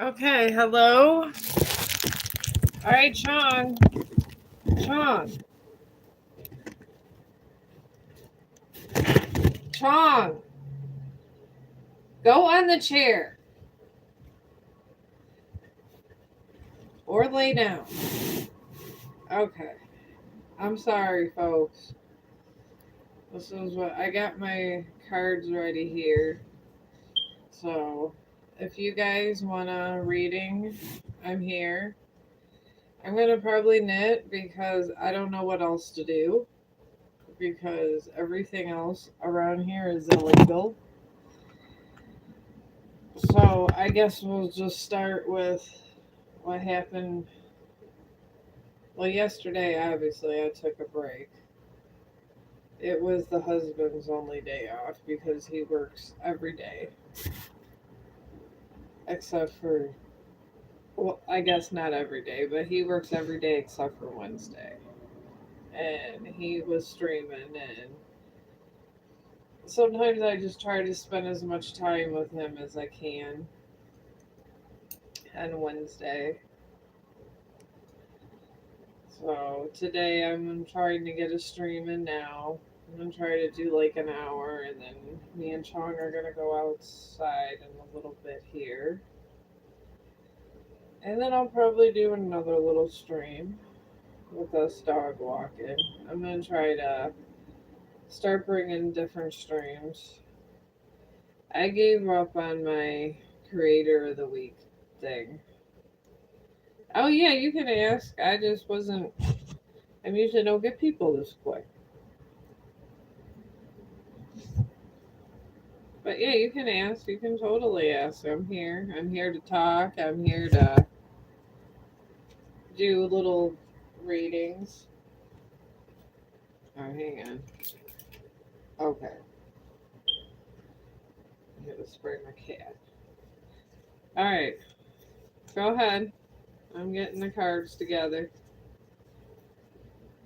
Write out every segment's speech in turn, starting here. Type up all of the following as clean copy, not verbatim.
Okay, hello. All right, Chong. Chong. Chong. Go on the chair or lay down. Okay. I'm sorry, folks. This is what I got my cards ready here. So, if you guys want a reading, I'm here. I'm going to probably knit because I don't know what else to do because everything else around here is illegal. So, I guess we'll just start with what happened. Well, yesterday, obviously, I took a break. It was the husband's only day off because he works every day, except for, well, I guess not every day, but he works every day except for Wednesday. And he was streaming, and sometimes I just try to spend as much time with him as I can on Wednesday. So today I'm trying to get a stream in now. I'm gonna try to do like an hour, and then me and Chong are gonna go outside in a little bit here, and then I'll probably do another little stream with us dog walking. I'm gonna try to start bringing different streams. I gave up on my Creator of the Week thing. Oh yeah, you can ask. I just wasn't. I usually don't get people this quick. But yeah, you can ask. You can totally ask. I'm here. I'm here to talk. I'm here to do little readings. Oh, hang on. Okay. I gotta spray my cat. Alright. Go ahead. I'm getting the cards together.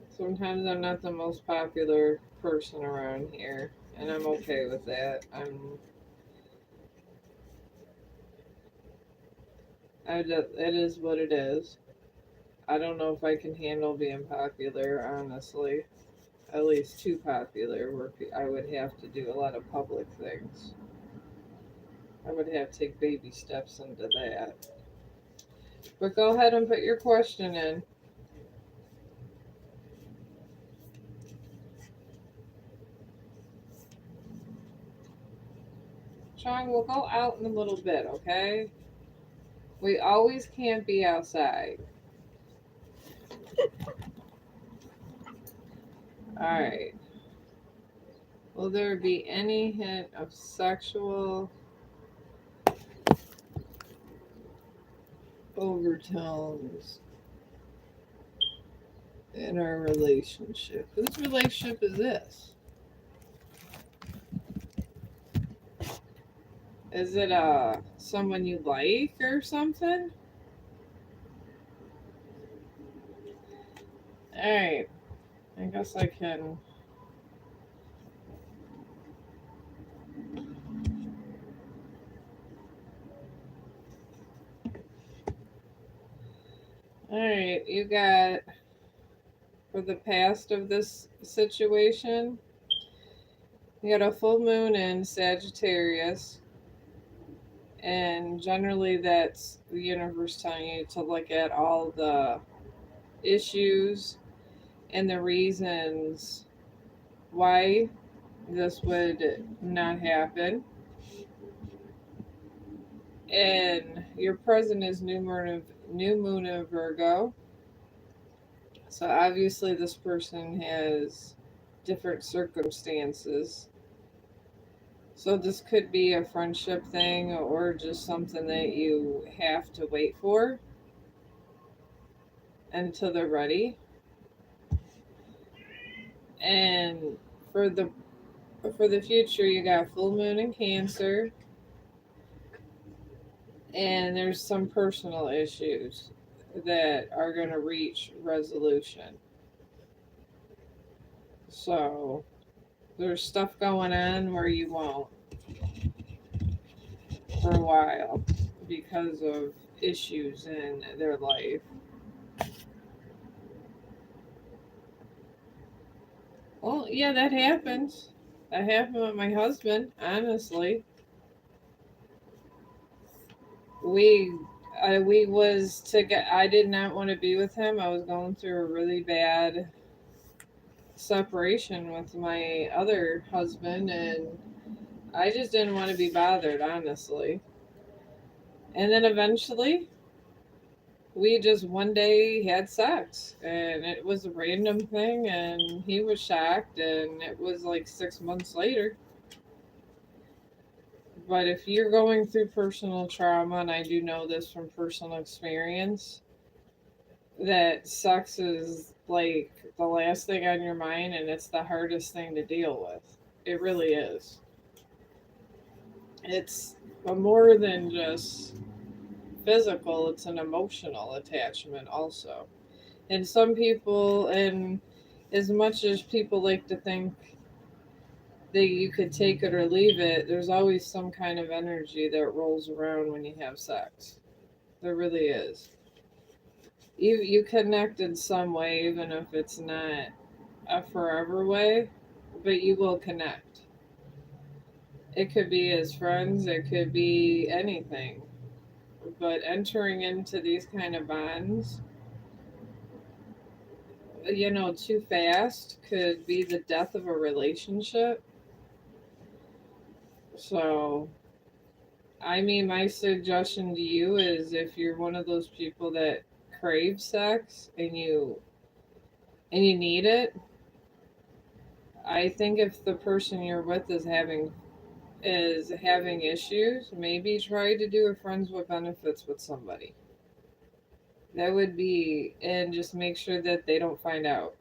Sometimes I'm not the most popular person around here, and I'm okay with that. It is what it is. I don't know if I can handle being popular, honestly. At least too popular, where I would have to do a lot of public things. I would have to take baby steps into that. But go ahead and put your question in. Chong, we'll go out in a little bit, okay? We always can't be outside. Alright. Will there be any hint of sexual overtones in our relationship? Whose relationship is this? Is it someone you like or something? Alright. I guess I can. Alright, you got for the past of this situation, you got a full moon in Sagittarius, and generally that's the universe telling you to look at all the issues and the reasons why this would not happen. And your present is new moon of Virgo. So obviously this person has different circumstances. So this could be a friendship thing or just something that you have to wait for until they're ready. And for the for the future, you got full moon in Cancer, and there's some personal issues that are going to reach resolution. So there's stuff going on where you won't for a while. because of issues in their life. Well, yeah, that happens. That happened with my husband, honestly. We we was to get I did not want to be with him. I was going through a really bad separation with my other husband, and I just didn't want to be bothered, honestly. And then eventually we just one day had sex, and it was a random thing, and he was shocked, and it was like 6 months later. But if you're going through personal trauma, and I do know this from personal experience, that sex is like the last thing on your mind, and it's the hardest thing to deal with. It really is. It's more than just physical, it's an emotional attachment also. And some people, and as much as people like to think that you could take it or leave it, there's always some kind of energy that rolls around when you have sex. There really is. You connect in some way, even if it's not a forever way, but you will connect. It could be as friends, it could be anything. But entering into these kind of bonds, too fast could be the death of a relationship. So, I mean, my suggestion to you is if you're one of those people that crave sex and you need it, I think if the person you're with is having issues, maybe try to do a friends with benefits with somebody. That would be, and just make sure that they don't find out.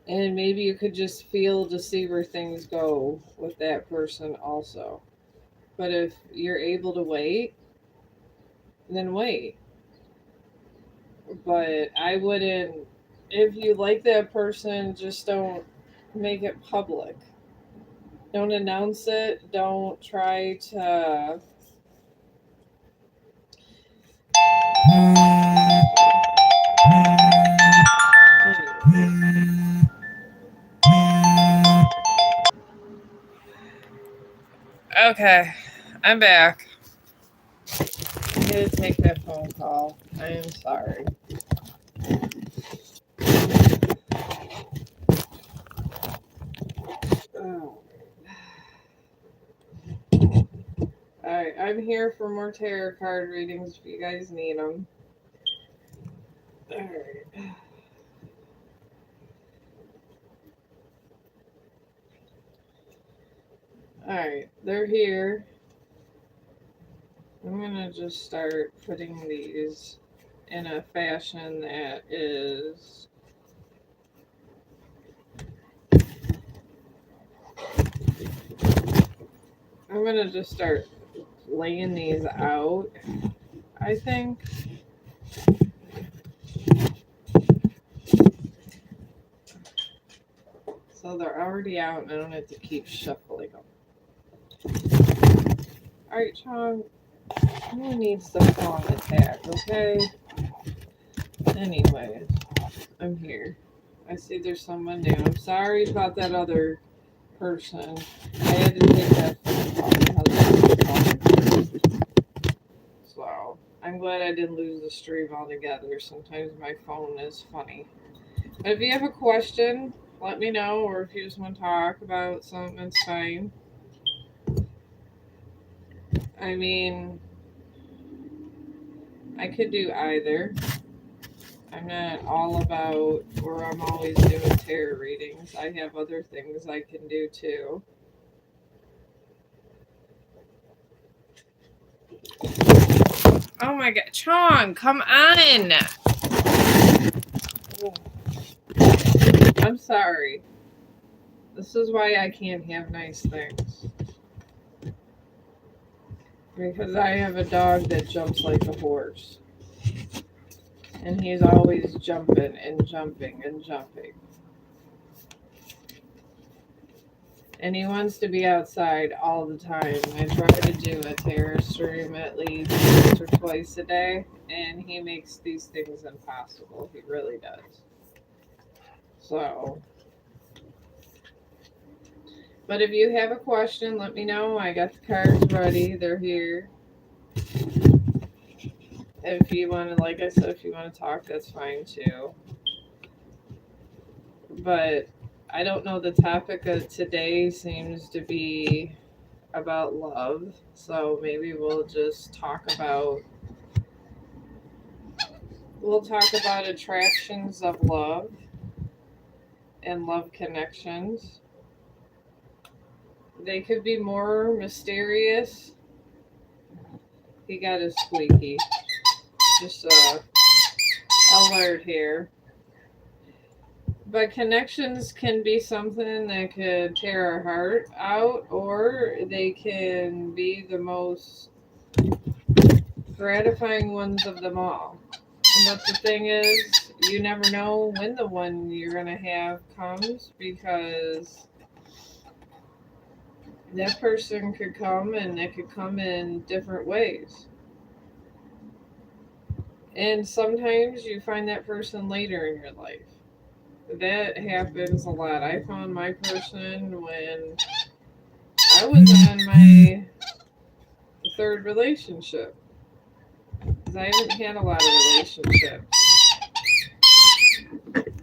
And maybe you could just feel to see where things go with that person also. But if you're able to wait, then wait. But I wouldn't, if you like that person, just don't make it public. Don't announce it. Don't try to. Okay, I'm back. I had to take that phone call. I am sorry. Oh. Alright, I'm here for more tarot card readings if you guys need them. Alright. Alright, they're here. I'm gonna just start putting these in a fashion that is. I'm gonna just start laying these out, I think. So they're already out and I don't have to keep shuffling them. Alright, Chong, who needs the phone attack, okay? Anyways, I'm here. I see there's someone new. I'm sorry about that other person. I had to take that phone call. My husband called. So I'm glad I didn't lose the stream altogether. Sometimes my phone is funny. But if you have a question, let me know, or if you just want to talk about something, it's fine. I mean, I could do either. I'm not all about, or I'm always doing tarot readings. I have other things I can do too. Oh my god, Chong, come on! I'm sorry. This is why I can't have nice things. Because I have a dog that jumps like a horse. And he's always jumping and jumping and jumping. And he wants to be outside all the time. I try to do a terrace stream at least once or twice a day, and he makes these things impossible. He really does. So, but if you have a question, let me know. I got the cards ready. They're here. If you want to, like I said, if you want to talk, that's fine too. But I don't know. The topic of today seems to be about love. So maybe we'll talk about attractions of love and love connections. They could be more mysterious. He got a squeaky. Just alert here. But connections can be something that could tear our heart out, or they can be the most gratifying ones of them all. But the thing is, you never know when the one you're going to have comes, because that person could come and it could come in different ways. And sometimes you find that person later in your life. That happens a lot. I found my person when I was in my third relationship. 'Cause I haven't had a lot of relationships.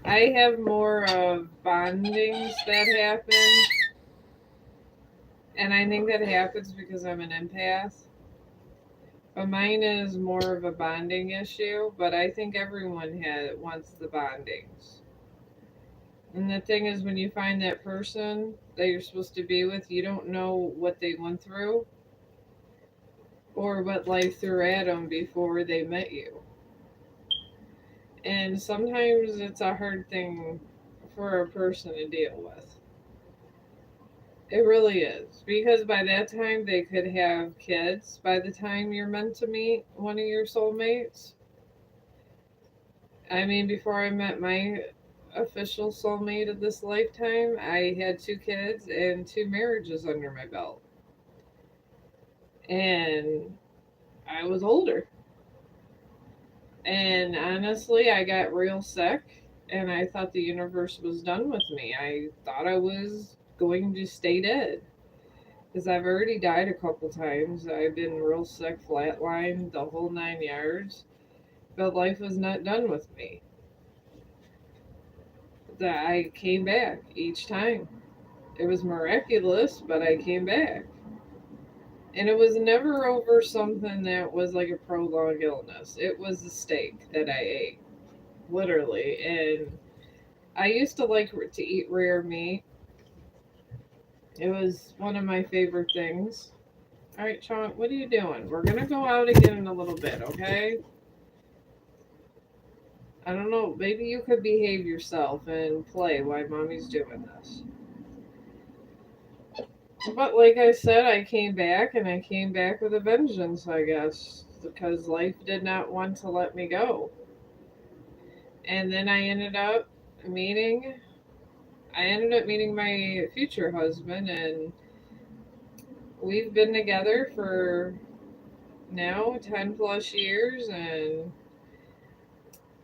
I have more of bondings that happen. And I think that happens because I'm an empath. But mine is more of a bonding issue. But I think everyone wants the bondings. And the thing is, when you find that person that you're supposed to be with, you don't know what they went through or what life threw at them before they met you. And sometimes it's a hard thing for a person to deal with. It really is. Because by that time, they could have kids by the time you're meant to meet one of your soulmates. I mean, before I met my official soulmate of this lifetime, I had two kids and two marriages under my belt. And I was older. And honestly, I got real sick and I thought the universe was done with me. I thought I was going to stay dead because I've already died a couple times. I've been real sick, flatlined, the whole 9 yards. But life was not done with me. That I came back each time. It was miraculous, but I came back. And it was never over something that was like a prolonged illness. It was a steak that I ate, literally. And I used to like to eat rare meat. It was one of my favorite things. All right, Chong, what are you doing? We're going to go out again in a little bit, okay? I don't know. Maybe you could behave yourself and play while mommy's doing this. But like I said, I came back and I came back with a vengeance, I guess, because life did not want to let me go. And then meeting I ended up meeting my future husband, and we've been together for now 10 plus years, and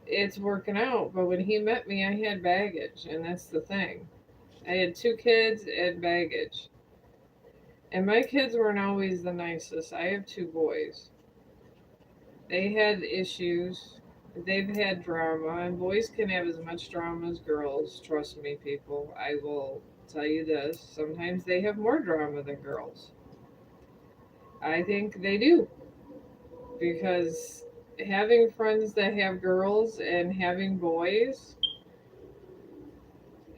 it's working out. But when he met me, I had baggage, and that's the thing. I had two kids and baggage. And my kids weren't always the nicest. I have two boys. They had issues. They've had drama, and boys can have as much drama as girls. Trust me, people. I will tell you this. Sometimes they have more drama than girls. I think they do. Because having friends that have girls and having boys,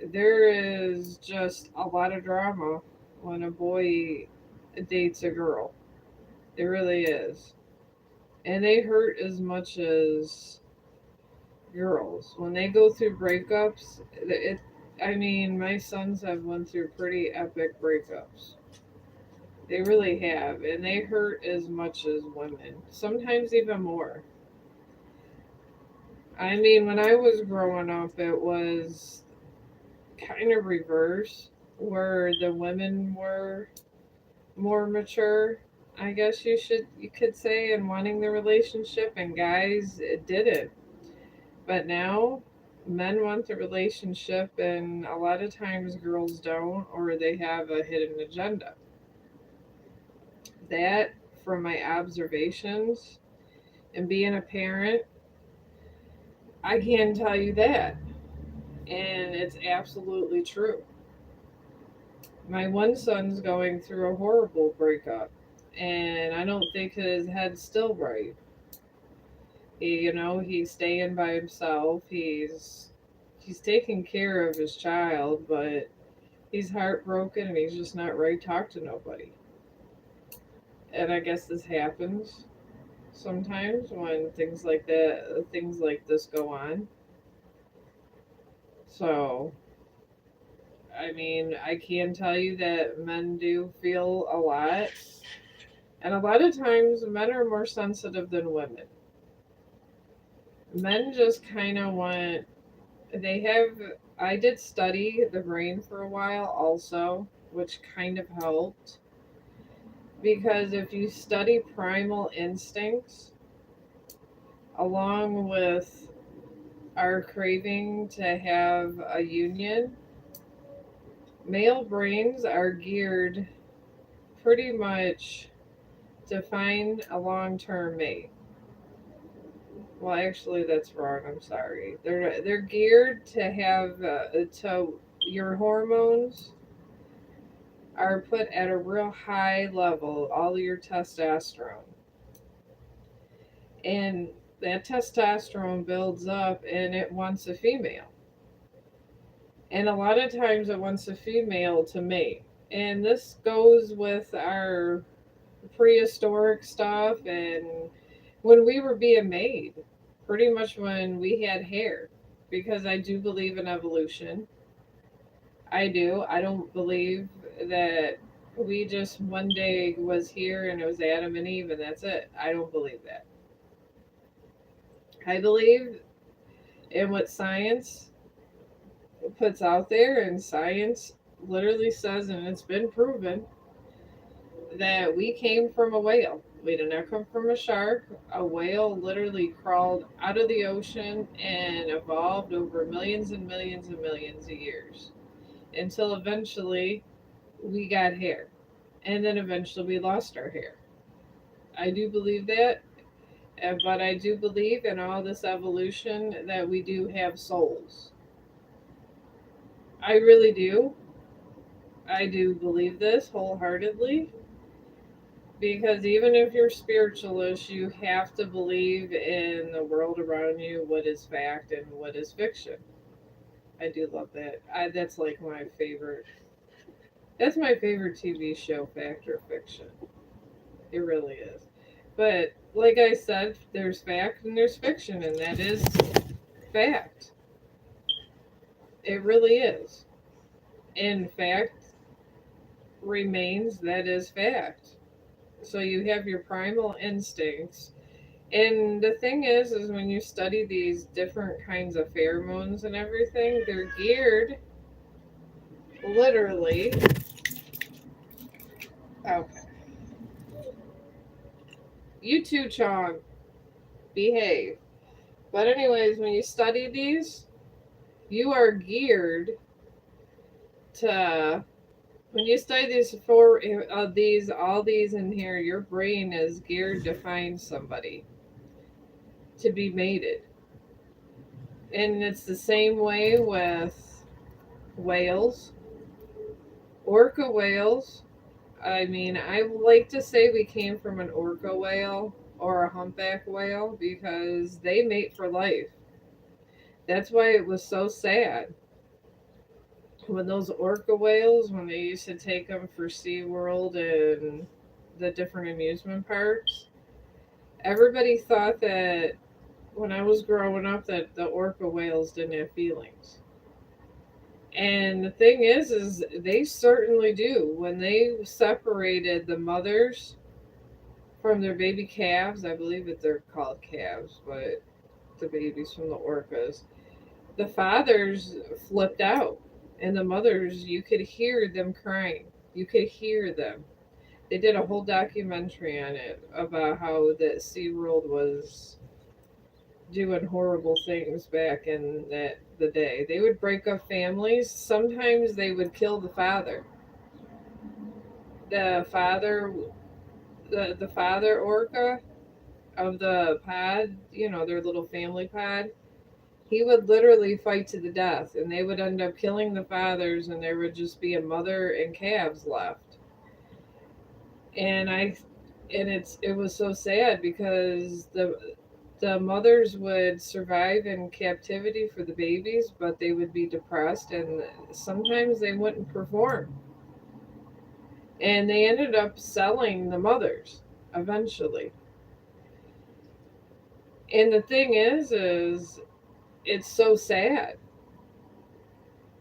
there is just a lot of drama when a boy dates a girl. It really is. And they hurt as much as girls. When they go through breakups, I mean, my sons have went through pretty epic breakups. They really have, and they hurt as much as women. Sometimes even more. I mean, when I was growing up, it was kind of reverse. where the women were more mature, I guess you could say, in wanting the relationship, and guys didn't. But now men want the relationship, and a lot of times girls don't, or they have a hidden agenda. That, from my observations and being a parent, I can tell you that. And it's absolutely true. My one son's going through a horrible breakup, and I don't think his head's still right. He's staying by himself. He's taking care of his child, but he's heartbroken and he's just not ready to talk to nobody. And I guess this happens sometimes when things like this go on. So, I mean, I can tell you that men do feel a lot, and a lot of times men are more sensitive than women. Men just kind of want, they have, I did study the brain for a while also, which kind of helped. Because if you study primal instincts along with our craving to have a union, male brains are geared pretty much to find a long term mate. Well, actually, that's wrong. I'm sorry. They're geared to have to your hormones are put at a real high level, all your testosterone. And that testosterone builds up and it wants a female. And a lot of times it wants a female to mate. And this goes with our prehistoric stuff and when we were being made, pretty much when we had hair. Because I do believe in evolution. I do. I don't believe that we just one day was here and it was Adam and Eve and that's it. I don't believe that. I believe in what science puts out there, and science literally says, and it's been proven, that we came from a whale. We did not come from a shark. A whale literally crawled out of the ocean and evolved over millions and millions and millions of years until eventually we got hair. And then eventually we lost our hair. I do believe that, but I do believe in all this evolution that we do have souls. I really do. I do believe this wholeheartedly because even if you're spiritualist, you have to believe in the world around you, what is fact and what is fiction. I do love that. That's like my favorite. That's my favorite TV show, fact or fiction. It really is. But like I said, there's fact and there's fiction, and that is fact. It really is. And fact remains that is fact. So you have your primal instincts. And the thing is when you study these different kinds of pheromones and everything, they're geared literally. Okay. You too, Chong. Behave. But, anyways, when you study these, you are geared to. When you study these, all these in here, your brain is geared to find somebody to be mated. And it's the same way with whales, orca whales. I mean, I like to say we came from an orca whale or a humpback whale because they mate for life. That's why it was so sad when those orca whales, when they used to take them for SeaWorld and the different amusement parks, everybody thought that when I was growing up that the orca whales didn't have feelings. And the thing is they certainly do. When they separated the mothers from their baby calves, I believe that they're called calves, but the babies from the orcas, the fathers flipped out And the mothers, you could hear them crying. You could hear them. They did a whole documentary on it about how the SeaWorld was doing horrible things back in the day. They would break up families. Sometimes they would kill the father. The father, the father orca of the pod, their little family pod, he would literally fight to the death, and they would end up killing the fathers, and there would just be a mother and calves left. And it was so sad because the mothers would survive in captivity for the babies, but they would be depressed, and sometimes they wouldn't perform. And they ended up selling the mothers eventually. And the thing is it's so sad.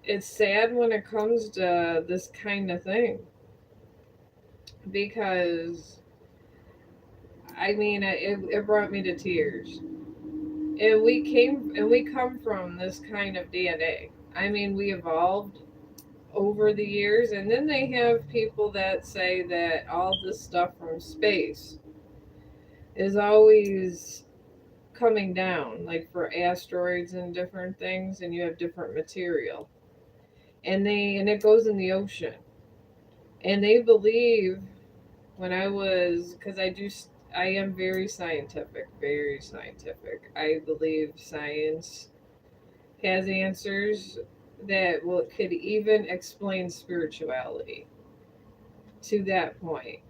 It's sad when it comes to this kind of thing because I mean it brought me to tears. And we come from this kind of DNA. I mean, we evolved over the years, and then they have people that say that all this stuff from space is always coming down, like for asteroids and different things, and you have different material, and it goes in the ocean, and they believe when I was because I am very scientific, very scientific. I believe science has answers that could even explain spirituality to that point.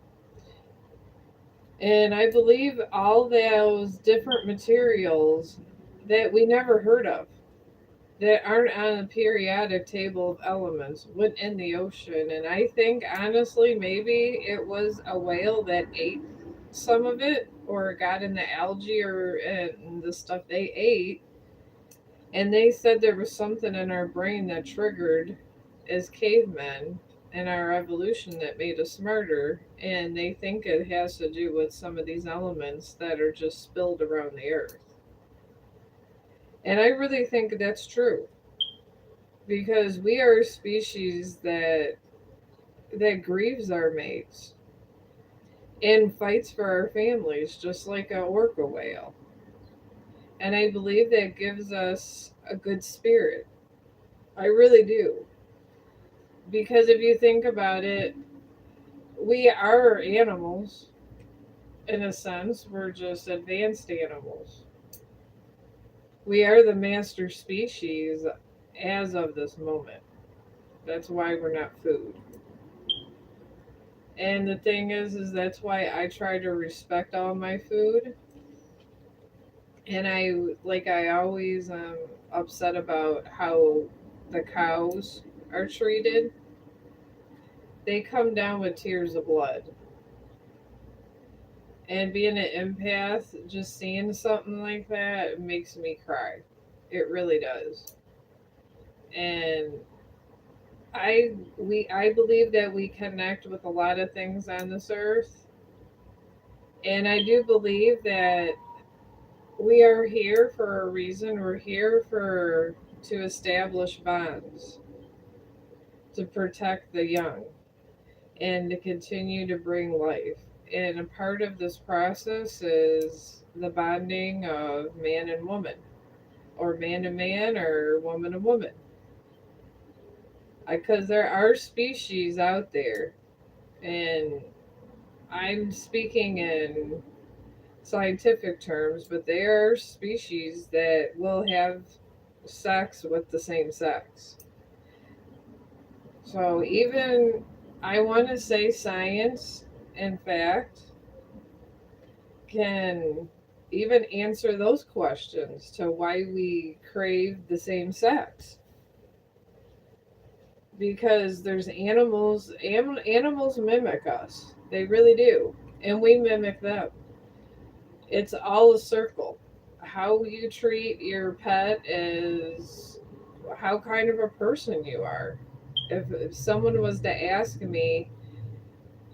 And I believe all those different materials that we never heard of, that aren't on the periodic table of elements, went in the ocean. And I think, honestly, maybe it was a whale that ate some of it or got in the algae or in the stuff they ate. And they said there was something in our brain that triggered as cavemen in our evolution that made us smarter. And they think it has to do with some of these elements that are just spilled around the earth. And I really think that's true because we are a species that grieves our mates and fights for our families just like a orca whale. And I believe that gives us a good spirit. I really do. Because if you think about it, we are animals in a sense. We're just advanced animals. We are the master species as of this moment. That's why we're not food. And the thing is that's why I try to respect all my food. And I always upset about how the cows are treated. They come down with tears of blood. And being an empath, just seeing something like that makes me cry. It really does. And I believe that we connect with a lot of things on this earth. And I do believe that we are here for a reason. We're here for to establish bonds, to protect the young, and to continue to bring life. And a part of this process is the bonding of man and woman, or man to man, or woman to woman. Because there are species out there, and I'm speaking in scientific terms, but there are species that will have sex with the same sex. So even I want to say science and fact can even answer those questions to why we crave the same sex. Because there's animals mimic us. They really do. And we mimic them. It's all a circle. How you treat your pet is how kind of a person you are. If someone was to ask me,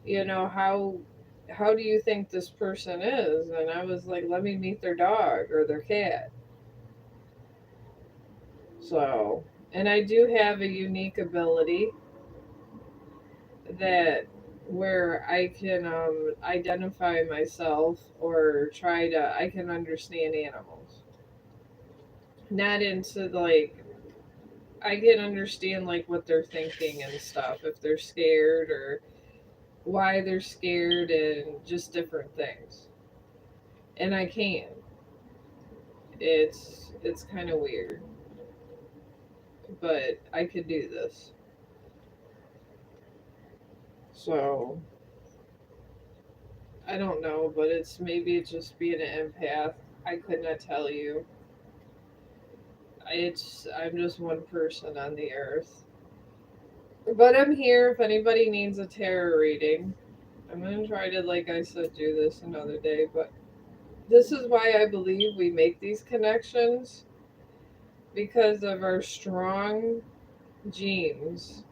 how do you think this person is? And I was like, let me meet their dog or their cat. So, And I do have a unique ability that where I can identify myself or try to I can understand animals. Not into like I can understand like what they're thinking and stuff if they're scared or why they're scared and just different things. And I can. It's kind of weird, but I could do this. So I don't know, but it's maybe it's just being an empath. I could not tell you. I'm just one person on the earth. But I'm here if anybody needs a tarot reading. I'm gonna try to, like I said, do this another day. But this is why I believe we make these connections because of our strong genes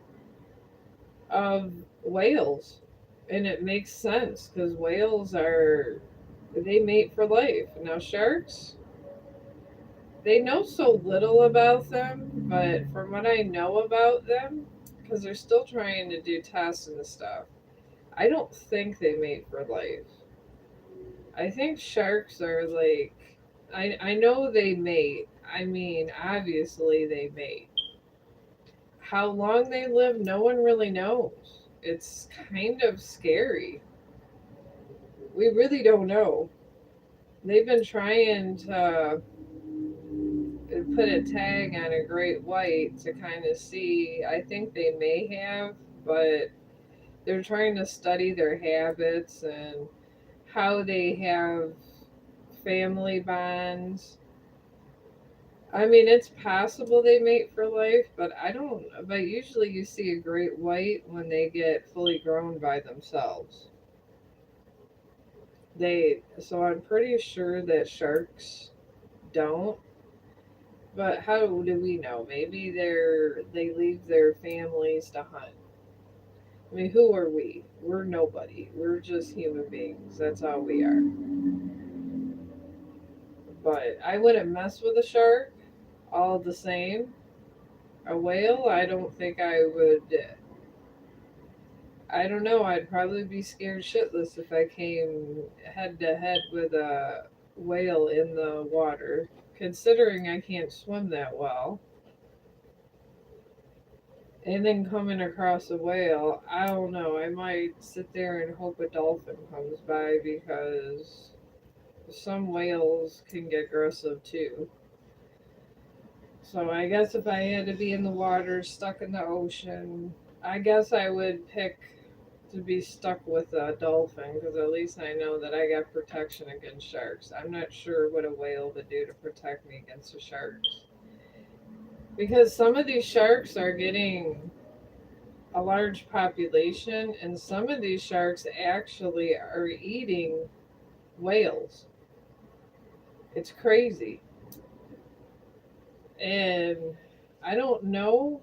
of whales, and it makes sense because whales are they mate for life. Now sharks, they know so little about them, but from what I know about them, because they're still trying to do tests and stuff, I don't think they mate for life. I think sharks are like, I know they mate. I mean, obviously they mate. How long they live, no one really knows. It's kind of scary. We really don't know. They've been trying to put a tag on a great white to kind of see. I think they may have, but they're trying to study their habits and how they have family bonds. I mean, it's possible they mate for life, but I don't. But usually, you see a great white when they get fully grown by themselves. So I'm pretty sure that sharks don't. But how do we know? Maybe they leave their families to hunt. I mean, who are we? We're nobody. We're just human beings. That's all we are. But I wouldn't mess with a shark. All the same, a whale. I don't think I would. I don't know. I'd probably be scared shitless if I came head to head with a whale in the water. Considering I can't swim that well, and then coming across a whale, I don't know. I might sit there and hope a dolphin comes by because some whales can get aggressive too. So I guess if I had to be in the water, stuck in the ocean, I guess I would pick to be stuck with a dolphin because at least I know that I got protection against sharks. I'm not sure what a whale would do to protect me against the sharks because some of these sharks are getting a large population, and some of these sharks actually are eating whales. It's crazy. And I don't know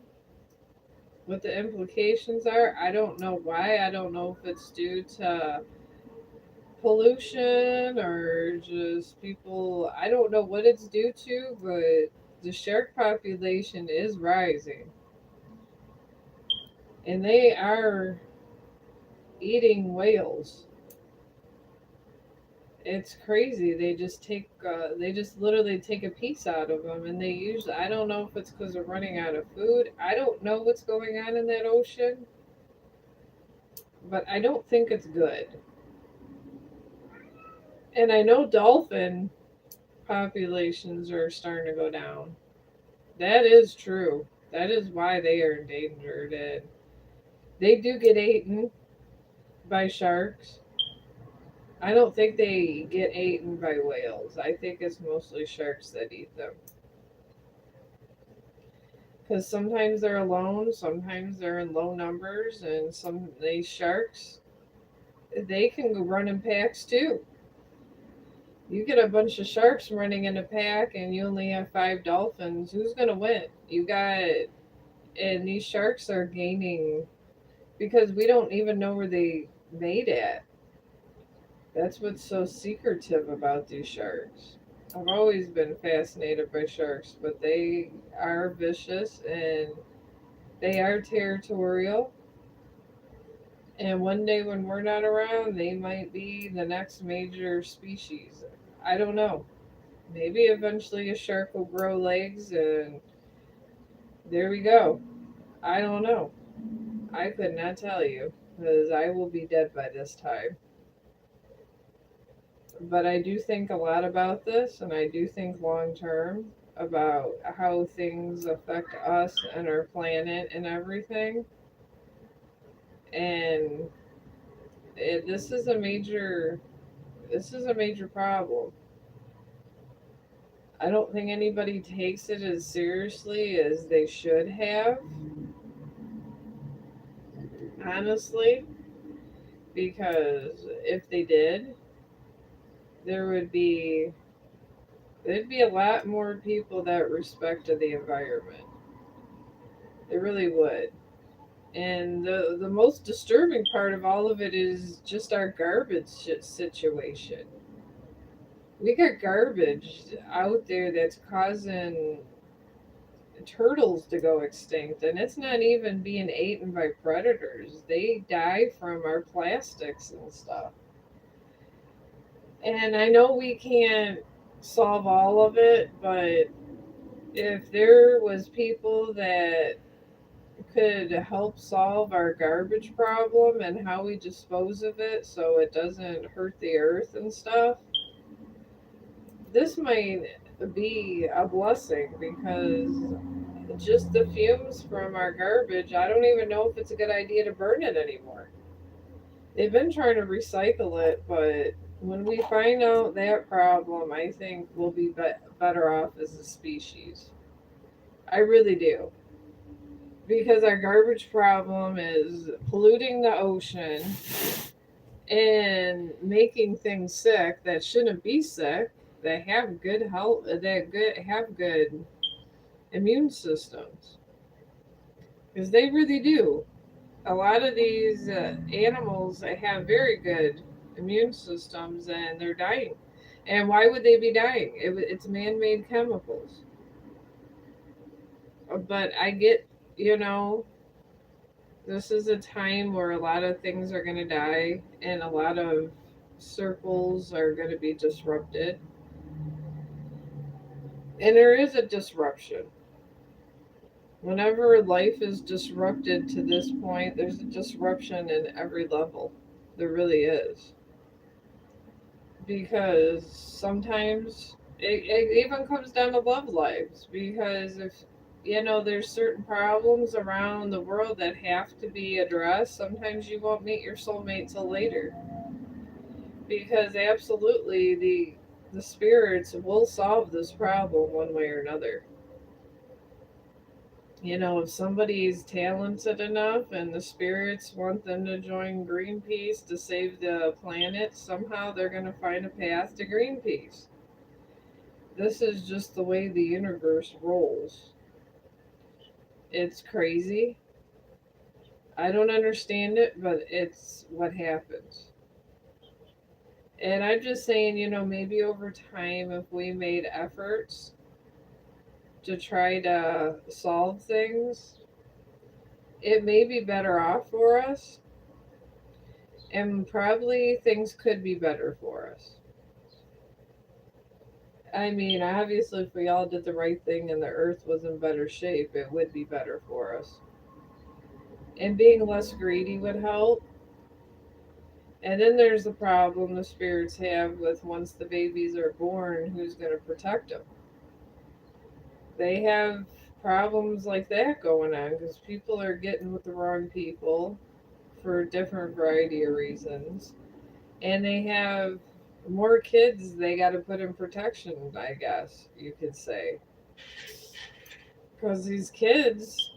what the implications are. I don't know why. I don't know if it's due to pollution or just people. I don't know what it's due to, but the shark population is rising. And they are eating whales. It's crazy. They just literally take a piece out of them, and they usually. I don't know if it's because they're running out of food. I don't know what's going on in that ocean, but I don't think it's good. And I know dolphin populations are starting to go down. That is true. That is why they are endangered, and they do get eaten by sharks. I don't think they get eaten by whales. I think it's mostly sharks that eat them. Because sometimes they're alone, sometimes they're in low numbers, and some these sharks they can go run in packs too. You get a bunch of sharks running in a pack, and you only have five dolphins. Who's gonna win? You got, and these sharks are gaining because we don't even know where they mate at. That's what's so secretive about these sharks. I've always been fascinated by sharks, but they are vicious and they are territorial. And one day when we're not around, they might be the next major species. I don't know. Maybe eventually a shark will grow legs and there we go. I don't know. I could not tell you because I will be dead by this time. But I do think a lot about this and I do think long term about how things affect us and our planet and everything. And this is a major problem. I don't think anybody takes it as seriously as they should have, honestly, because if they did, there would be there'd be a lot more people that respected the environment. They really would. And the most disturbing part of all of it is just our garbage situation. We got garbage out there that's causing turtles to go extinct, and it's not even being eaten by predators. They die from our plastics and stuff. And I know we can't solve all of it, but if there was people that could help solve our garbage problem and how we dispose of it so it doesn't hurt the earth and stuff, this might be a blessing because just the fumes from our garbage, I don't even know if it's a good idea to burn it anymore. They've been trying to recycle it, but when we find out that problem, I think we'll be better off as a species. I really do. Because our garbage problem is polluting the ocean and making things sick that shouldn't be sick, that have good health, that good have good immune systems. Because they really do. A lot of these animals have very good immune systems and they're dying. And why would they be dying? It's man made chemicals. But I get, you know, this is a time where a lot of things are going to die and a lot of circles are going to be disrupted. And there is a disruption. Whenever life is disrupted to this point, there's a disruption in every level. There really is. Because sometimes it even comes down to love lives. Because if, there's certain problems around the world that have to be addressed, sometimes you won't meet your soulmate till later. Because absolutely the spirits will solve this problem one way or another. If somebody's talented enough and the spirits want them to join Greenpeace to save the planet, somehow they're going to find a path to Greenpeace. This is just the way the universe rolls. It's crazy. I don't understand it, but it's what happens. And I'm just saying, maybe over time, if we made efforts to try to solve things, it may be better off for us, and probably things could be better for us. I mean, obviously, if we all did the right thing and the earth was in better shape, it would be better for us. And being less greedy would help. And then there's the problem the spirits have with once the babies are born, who's going to protect them? They have problems like that going on because people are getting with the wrong people for a different variety of reasons. And they have more kids they got to put in protection, I guess you could say. Because these kids,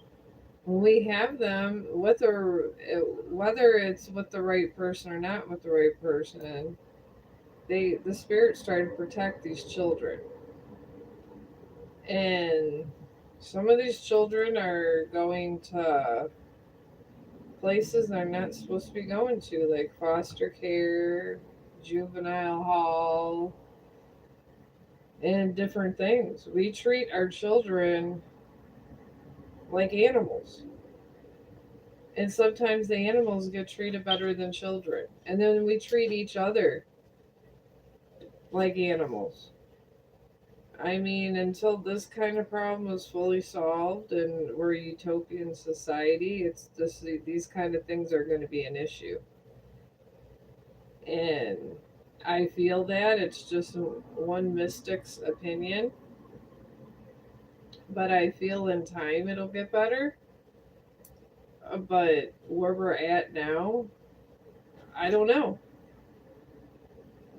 when we have them, whether it's with the right person or not with the right person, the spirits try to protect these children. And some of these children are going to places they're not supposed to be going to, like foster care, juvenile hall, and different things. We treat our children like animals. And sometimes the animals get treated better than children. And then we treat each other like animals. I mean, until this kind of problem is fully solved and we're a utopian society, it's just these kind of things are going to be an issue. And I feel that it's just one mystic's opinion, but I feel in time it'll get better. But where we're at now, I don't know.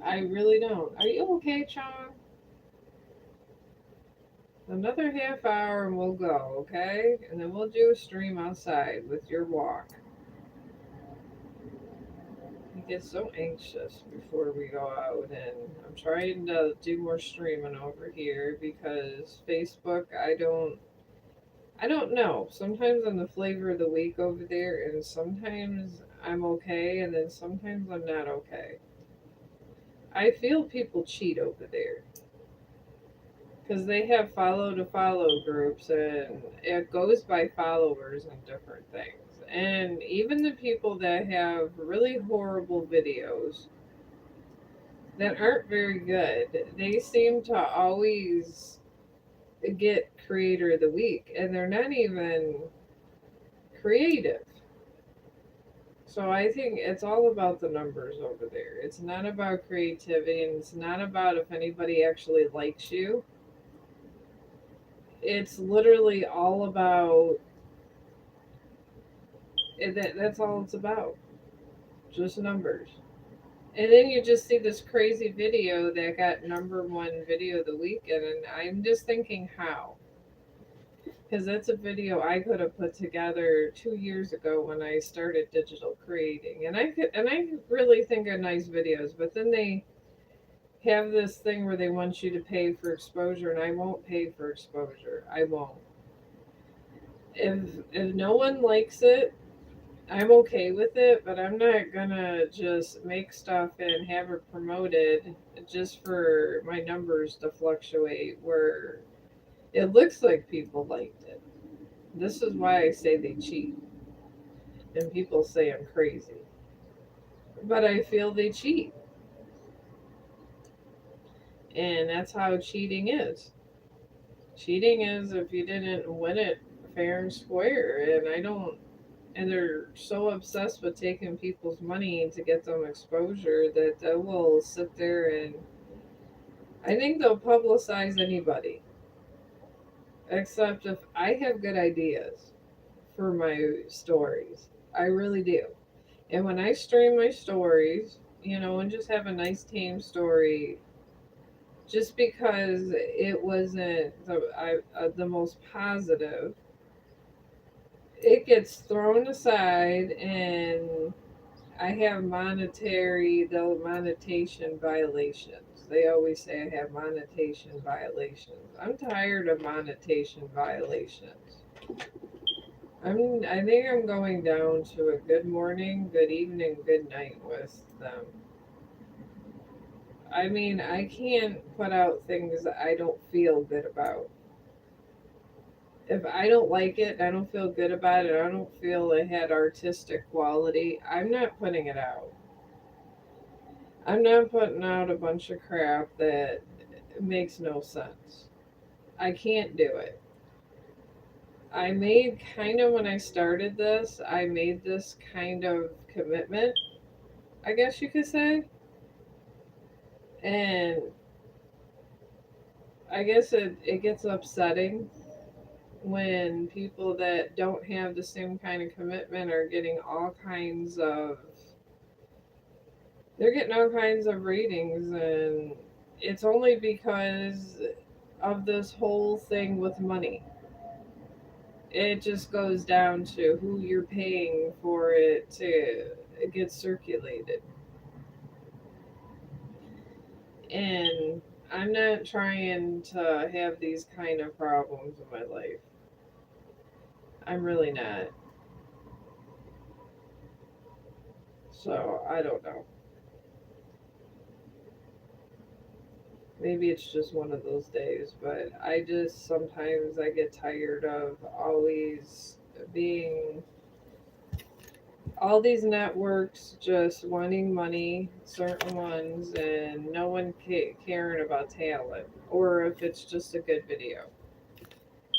I really don't. Are you okay, Chong? Another half hour and we'll go, okay? And then we'll do a stream outside with your walk. I get so anxious before we go out, and I'm trying to do more streaming over here because Facebook, I don't know. Sometimes I'm the flavor of the week over there, and sometimes I'm okay, and then sometimes I'm not okay. I feel people cheat over there because they have follow to follow groups, and it goes by followers and different things. And even the people that have really horrible videos that aren't very good, they seem to always get creator of the week, and they're not even creative. So I think it's all about the numbers over there. It's not about creativity, and it's not about if anybody actually likes you. It's literally all about that's all it's about. Just numbers. And then you just see this crazy video that got number one video of the weekend, and I'm just thinking how. Because that's a video I could have put together 2 years ago when I started digital creating, and I really think of nice videos, but then they have this thing where they want you to pay for exposure, and I won't pay for exposure. I won't. If no one likes it, I'm okay with it, but I'm not gonna just make stuff and have it promoted just for my numbers to fluctuate where it looks like people liked it. This is why I say they cheat, and people say I'm crazy. But I feel they cheat, and that's how cheating is. Cheating is if you didn't win it fair and square, and I don't. And they're so obsessed with taking people's money to get them exposure that they will sit there and I think they'll publicize anybody, except if I have good ideas for my stories. I really do. And when I stream my stories, and just have a nice tame story, just because it wasn't the most positive, it gets thrown aside, and I have the monetization violations. They always say I have monetization violations. I'm tired of monetization violations. I think I'm going down to a good morning, good evening, good night with them. I mean, I can't put out things that I don't feel good about. If I don't like it, I don't feel good about it, I don't feel it had artistic quality, I'm not putting it out. I'm not putting out a bunch of crap that makes no sense. I can't do it. I made kind of, when I started this, I made this kind of commitment, I guess you could say. And I guess it gets upsetting when people that don't have the same kind of commitment are getting all kinds of they're getting all kinds of ratings, and it's only because of this whole thing with money. It just goes down to who you're paying for it to get circulated. And I'm not trying to have these kind of problems in my life. I'm really not. So I don't know. Maybe it's just one of those days, but I just sometimes I get tired of always being all these networks just wanting money, certain ones, and no one caring about talent or if it's just a good video.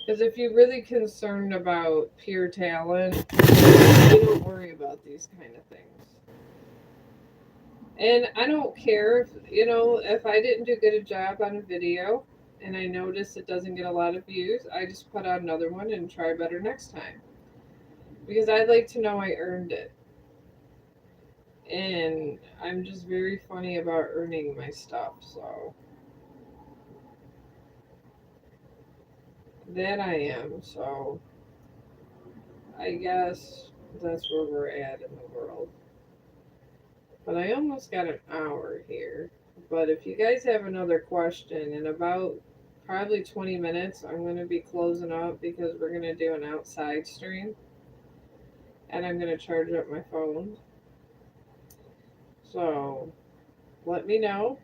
Because if you're really concerned about pure talent, you don't worry about these kind of things. And I don't care if, if I didn't do good a job on a video and I notice it doesn't get a lot of views, I just put out another one and try better next time. Because I'd like to know I earned it. And I'm just very funny about earning my stuff, so that I am. So I guess that's where we're at in the world. But I almost got an hour here. But if you guys have another question, in about probably 20 minutes, I'm going to be closing up because we're going to do an outside stream and I'm going to charge up my phone. So let me know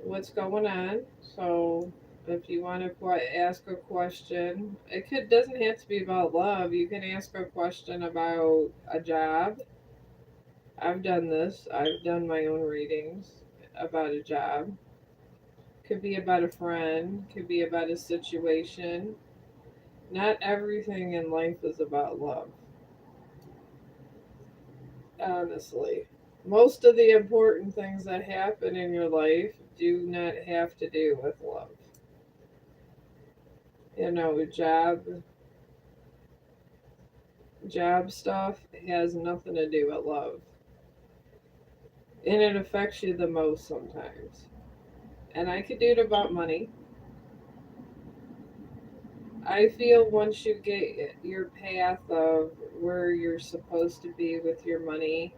what's going on. So if you want to ask a question, doesn't have to be about love. You can ask a question about a job. I've done this. I've done my own readings about a job. Could be about a friend, could be about a situation. Not everything in life is about love, honestly. Most of the important things that happen in your life do not have to do with love. Job stuff has nothing to do with love. And it affects you the most sometimes. And I could do it about money. I feel once you get your path of where you're supposed to be with your money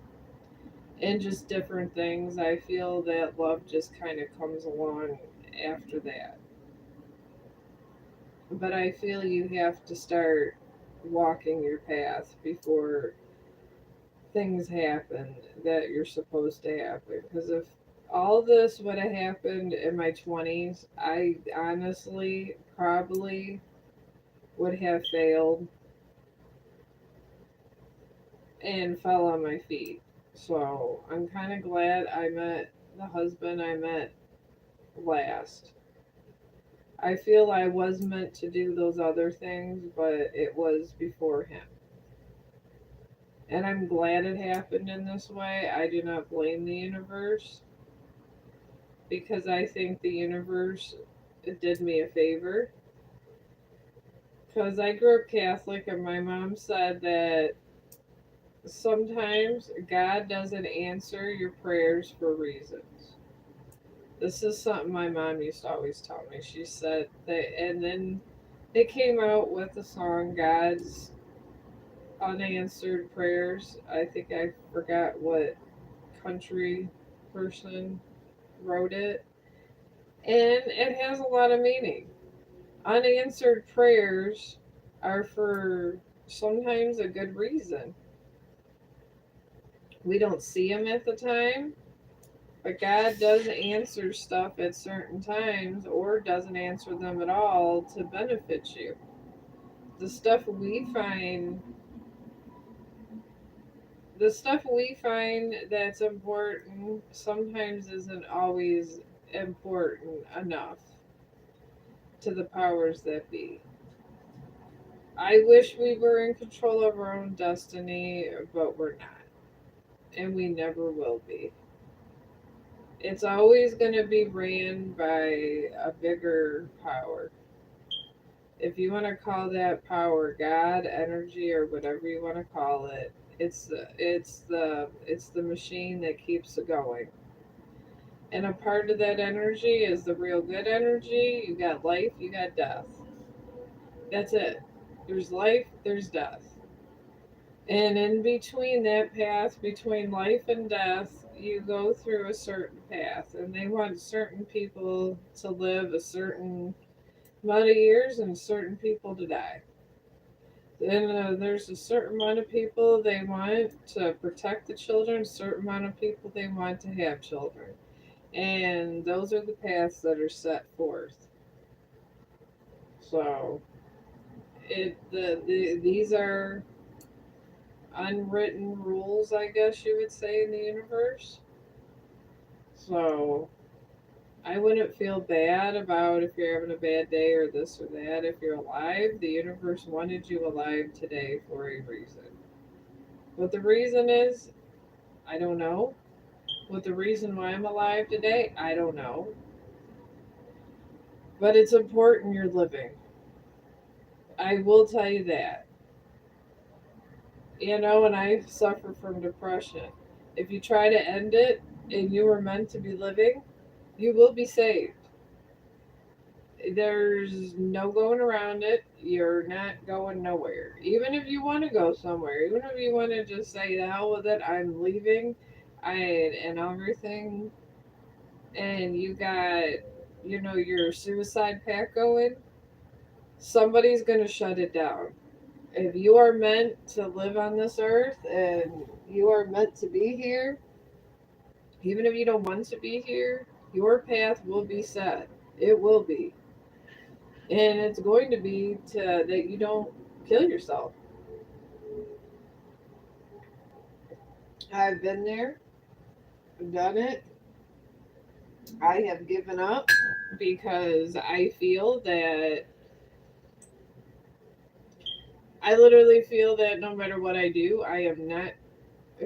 and just different things, I feel that love just kind of comes along after that. But I feel you have to start walking your path before things happen that you're supposed to happen. Because if all this would have happened in my 20s, I honestly probably would have failed and fell on my feet. So I'm kind of glad I met the husband I met last. I feel I was meant to do those other things, but it was before him. And I'm glad it happened in this way. I do not blame the universe because I think the universe did me a favor. Because I grew up Catholic, and my mom said that sometimes God doesn't answer your prayers for reasons. This is something my mom used to always tell me. She said that, and then they came out with the song God's Unanswered Prayers. I think I forgot what country person wrote it. And it has a lot of meaning. Unanswered prayers are for sometimes a good reason. We don't see them at the time, but God does answer stuff at certain times or doesn't answer them at all to benefit you. The stuff we find the stuff we find that's important sometimes isn't always important enough to the powers that be. I wish we were in control of our own destiny, but we're not. And we never will be. It's always going to be ran by a bigger power. If you want to call that power God, energy, or whatever you want to call it, it's the machine that keeps it going. And a part of that energy is the real good energy. You got life, you got death. That's it. There's life, there's death. And in between that path, between life and death, you go through a certain path. And they want certain people to live a certain amount of years and certain people to die. Then there's a certain amount of people they want to protect the children, a certain amount of people they want to have children. And those are the paths that are set forth. So these are unwritten rules, I guess you would say, in the universe. So I wouldn't feel bad about if you're having a bad day or this or that. If you're alive, the universe wanted you alive today for a reason. What the reason is, I don't know. What the reason why I'm alive today, I don't know. But it's important you're living. I will tell you that. And I suffer from depression. If you try to end it and you were meant to be living, you will be saved. There's no going around it. You're not going nowhere. Even if you want to go somewhere, even if you want to just say the hell with it, I'm leaving, I and everything, and you got your suicide pact going, somebody's gonna shut it down. If you are meant to live on this earth and you are meant to be here, even if you don't want to be here, your path will be set. It will be. And it's going to be to that you don't kill yourself. I've been there, done it. I have given up because I feel that I literally feel that no matter what I do, I am not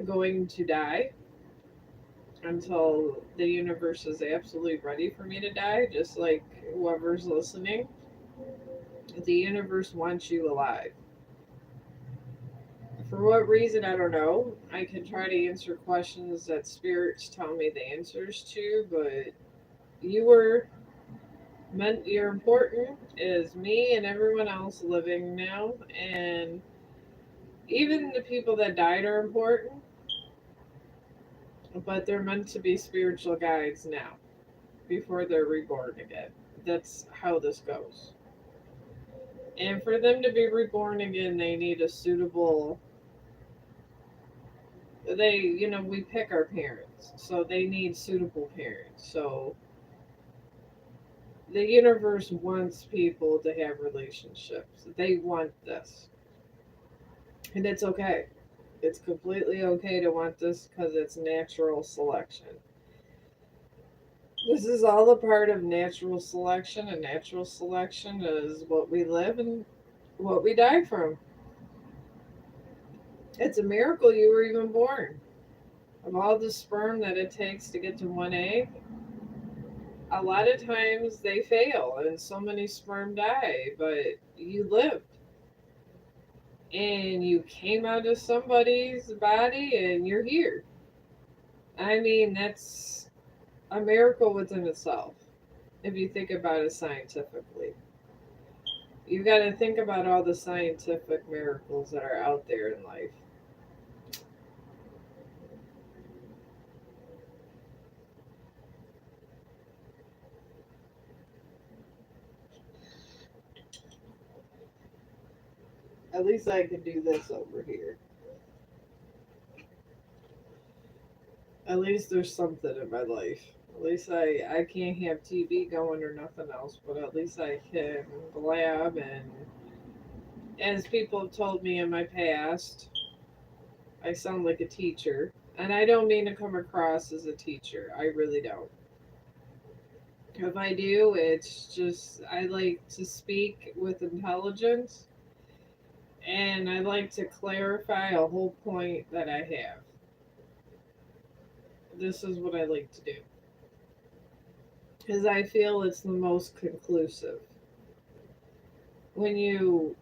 going to die until the universe is absolutely ready for me to die, just like whoever's listening. The universe wants you alive. For what reason, I don't know. I can try to answer questions that spirits tell me the answers to, but you were meant, you're important as me and everyone else living now. And even the people that died are important, but they're meant to be spiritual guides now before they're reborn again. That's how this goes. And for them to be reborn again, they need a suitable. We pick our parents, so they need suitable parents. So the universe wants people to have relationships. They want this, and it's okay. It's completely okay to want this because it's natural selection. This is all a part of natural selection, and natural selection is what we live and what we die from. It's a miracle you were even born. Of all the sperm that it takes to get to one egg, a lot of times they fail and so many sperm die, but you lived and you came out of somebody's body and you're here. I mean, that's a miracle within itself if you think about it scientifically. You got to think about all the scientific miracles that are out there in life. At least I can do this over here. At least there's something in my life. At least I can't have TV going or nothing else, but at least I can blab. And as people have told me in my past, I sound like a teacher. And I don't mean to come across as a teacher. I really don't. If I do, it's just I like to speak with intelligence and I like to clarify a whole point that I have. This is what I like to do because I feel it's the most conclusive. When you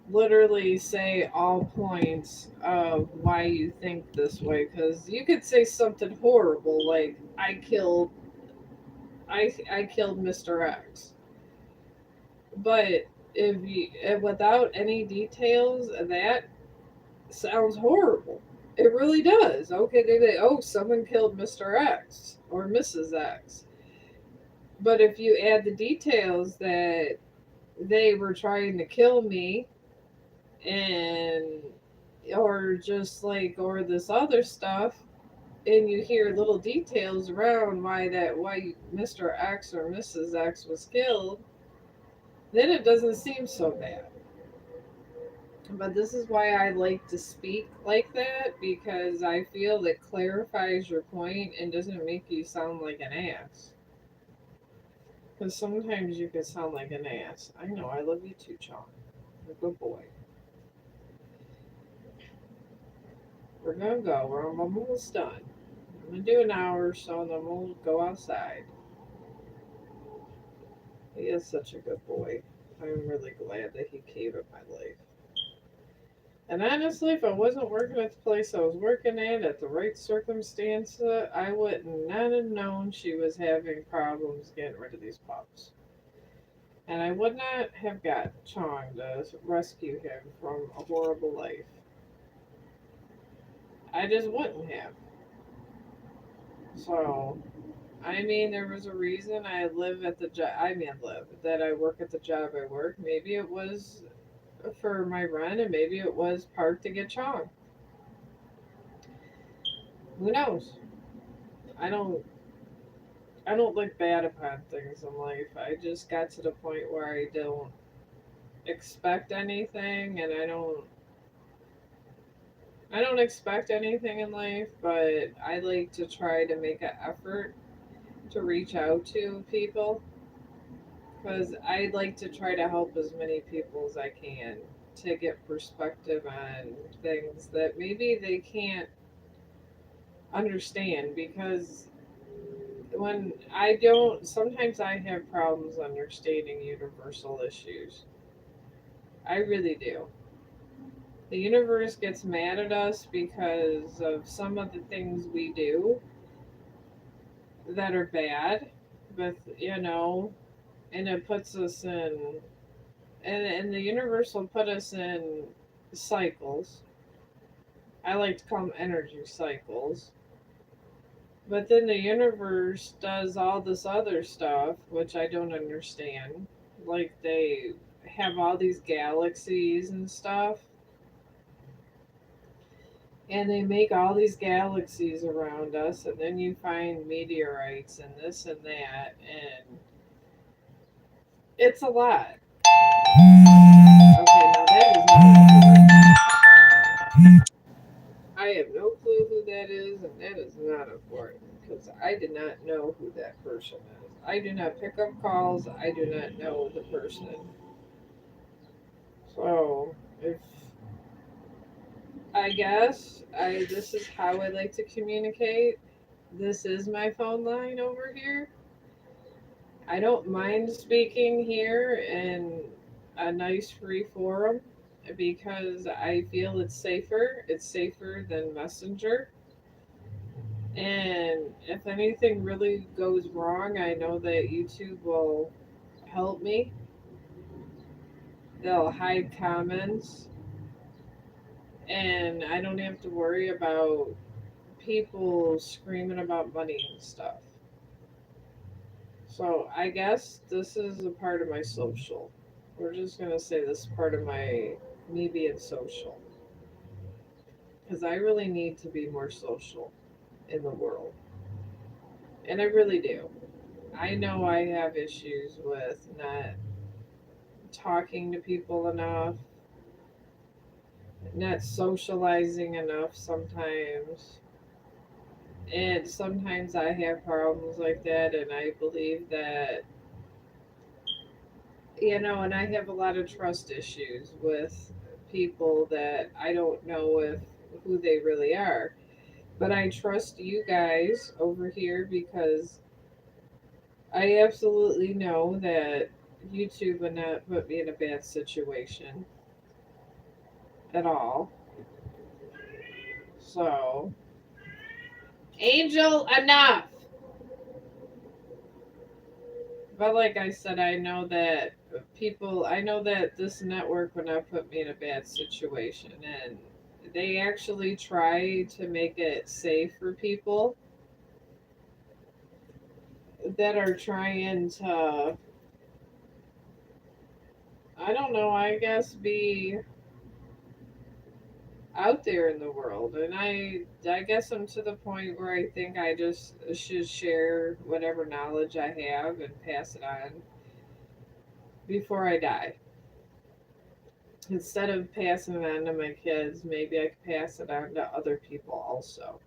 literally say all points of why you think this way, because you could say something horrible like I killed Mr. X, but if without any details, that sounds horrible. It really does. Okay, oh, someone killed Mr. X or Mrs. X. But if you add the details that they were trying to kill me and or just like or this other stuff, and you hear little details around why Mr. X or Mrs. X was killed, then it doesn't seem so bad. But this is why I like to speak like that, because I feel it clarifies your point and doesn't make you sound like an ass. Because sometimes you can sound like an ass. I know, I love you too, Chong. You're a good boy. We're gonna go. We're almost done. I'm gonna do an hour or so, and then we'll go outside. He is such a good boy. I'm really glad that he came in my life. And honestly, if I wasn't working at the place I was working at the right circumstance, I would not have known she was having problems getting rid of these pups. And I would not have got Chong to rescue him from a horrible life. I just wouldn't have. So, I mean, there was a reason I live at the job. I mean, live that I work at the job I work. Maybe it was for my rent, and maybe it was part to get Chong. Who knows? I don't. I don't look bad upon things in life. I just got to the point where I don't expect anything, and I don't expect anything in life, but I like to try to make an effort to reach out to people, because I like to try to help as many people as I can to get perspective on things that maybe they can't understand, because when I don't, sometimes I have problems understanding universal issues. I really do. The universe gets mad at us because of some of the things we do that are bad, with, and it puts us in, and the universe will put us in cycles. I like to call them energy cycles. But then the universe does all this other stuff, which I don't understand. Like they have all these galaxies and stuff, and they make all these galaxies around us, and then you find meteorites and this and that, and it's a lot. Okay, now that is not important. I have no clue who that is, and that is not important because I did not know who that person is. I do not pick up calls. I do not know the person. So, if I guess I this is how I like to communicate. This is my phone line over here. I don't mind speaking here in a nice free forum because I feel it's safer. It's safer than Messenger. And if anything really goes wrong, I know that YouTube will help me. They'll hide comments, and I don't have to worry about people screaming about money and stuff. So I guess this is a part of my social. We're just gonna say this is part of my me being social, because I really need to be more social in the world, and I really do. I know I have issues with not talking to people enough, not socializing enough sometimes. And sometimes I have problems like that, and I believe that, and I have a lot of trust issues with people that I don't know if who they really are. But I trust you guys over here because I absolutely know that YouTube would not put me in a bad situation at all. So, Angel, enough! But like I said, I know that this network would not put me in a bad situation. And they actually try to make it safe for people that are trying to, I don't know, I guess be out there in the world. And I guess I'm to the point where I think I just should share whatever knowledge I have and pass it on before I die. Instead of passing it on to my kids, maybe I could pass it on to other people also.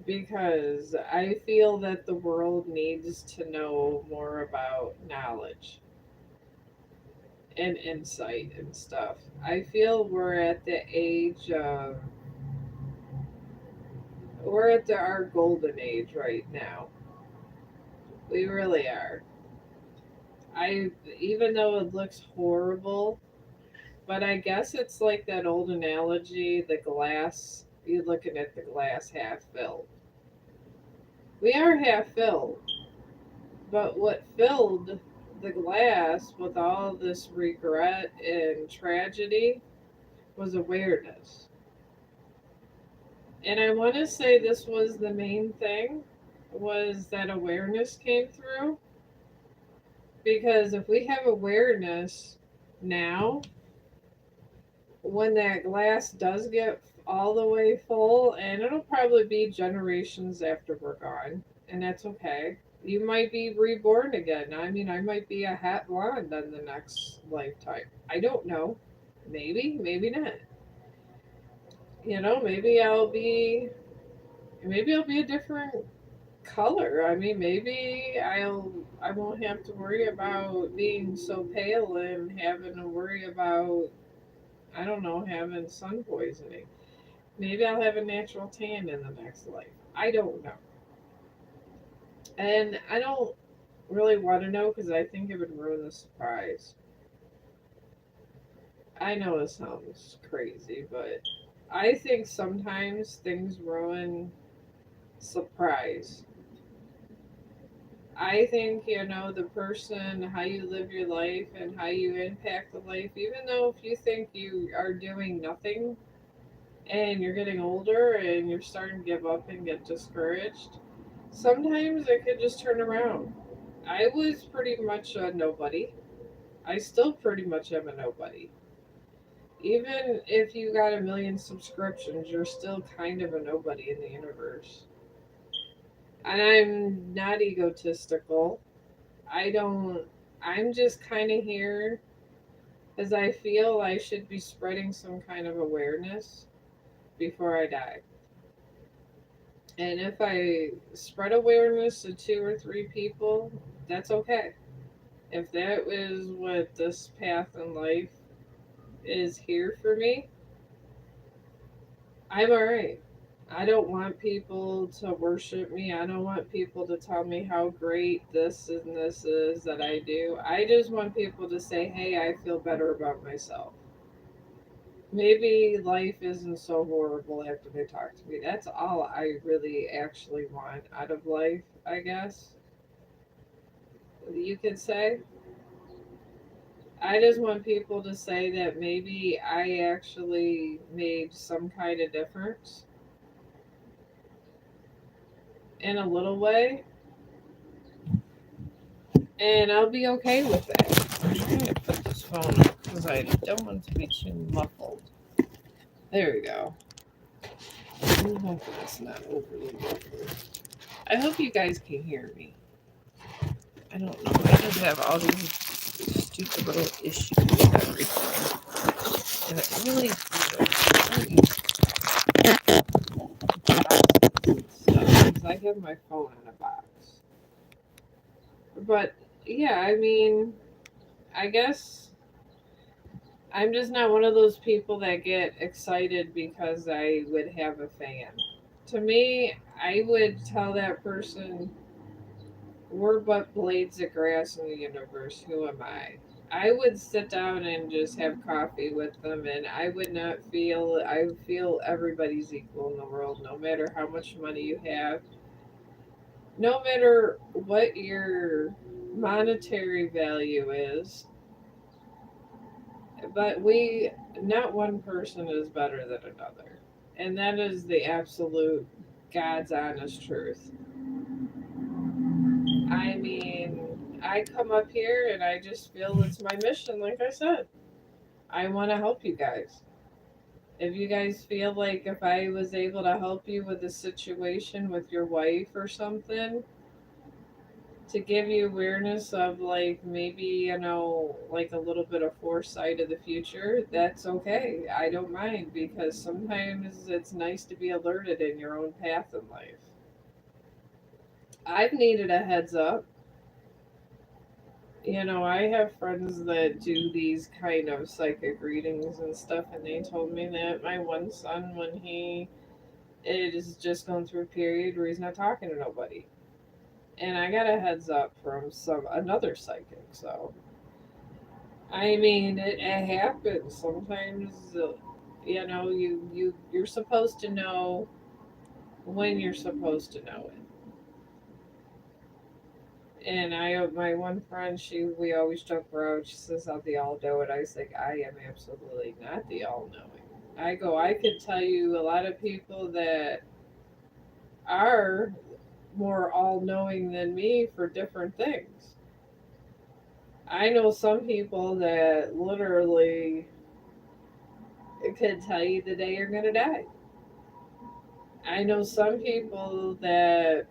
Because I feel that the world needs to know more about knowledge and insight and stuff. I feel we're at our golden age right now. We really are. I Even though it looks horrible, but I guess it's like that old analogy, the glass, you're looking at the glass half filled. We are half filled, but what filled the glass with all this regret and tragedy was awareness. And I want to say this was the main thing, was that awareness came through, because if we have awareness now, when that glass does get all the way full, and it'll probably be generations after we're gone, and that's okay. You might be reborn again. I mean, I might be a hat blonde in the next lifetime. I don't know. Maybe, maybe not. You know, maybe I'll be a different color. I mean, maybe I won't have to worry about being so pale and having to worry about, I don't know, having sun poisoning. Maybe I'll have a natural tan in the next life. I don't know. And I don't really want to know because I think it would ruin the surprise. I know it sounds crazy, but I think sometimes things ruin surprise. I think, the person, how you live your life and how you impact the life, even though if you think you are doing nothing and you're getting older and you're starting to give up and get discouraged, sometimes it could just turn around. I was pretty much a nobody. I still pretty much am a nobody. Even if you got a million subscriptions, you're still kind of a nobody in the universe. And I'm not egotistical. I don't, I'm just kind of here as I feel I should be spreading some kind of awareness before I die. And if I spread awareness to two or three people, that's okay. If that is what this path in life is here for me, I'm alright. I don't want people to worship me. I don't want people to tell me how great this and this is that I do. I just want people to say, hey, I feel better about myself. Maybe life isn't so horrible after they talk to me. That's all I really actually want out of life, I guess. You could say. I just want people to say that maybe I actually made some kind of difference in a little way, and I'll be okay with that. I'm trying to put this phone up because I don't want it to be too muffled. There we go. I'm hoping it's not overly muffled. I hope you guys can hear me. I don't know. I just have all these stupid little issues with everything. And it really feels because I have my phone in a box. But yeah, I mean, I guess I'm just not one of those people that get excited because I would have a fan. To me, I would tell that person, we're but blades of grass in the universe. Who am I? I would sit down and just have coffee with them, and I would not feel, I feel everybody's equal in the world, no matter how much money you have, no matter what your monetary value is. But not one person is better than another. And that is the absolute God's honest truth. I mean, I come up here and I just feel it's my mission, like I said. I want to help you guys. If you guys feel like if I was able to help you with a situation with your wife or something, to give you awareness of like maybe, like a little bit of foresight of the future, that's okay. I don't mind because sometimes it's nice to be alerted in your own path in life. I've needed a heads up. I have friends that do these kind of psychic readings and stuff, and they told me that my one son, when he is just going through a period where he's not talking to nobody, and I got a heads up from some another psychic. So, I mean, it happens sometimes. You're supposed to know when you're supposed to know it. And my one friend, we always joke around. She says, "I'm the all knowing." I was like, I am absolutely not the all knowing. I could tell you a lot of people that are more all knowing than me for different things. I know some people that literally could tell you the day you're going to die. I know some people that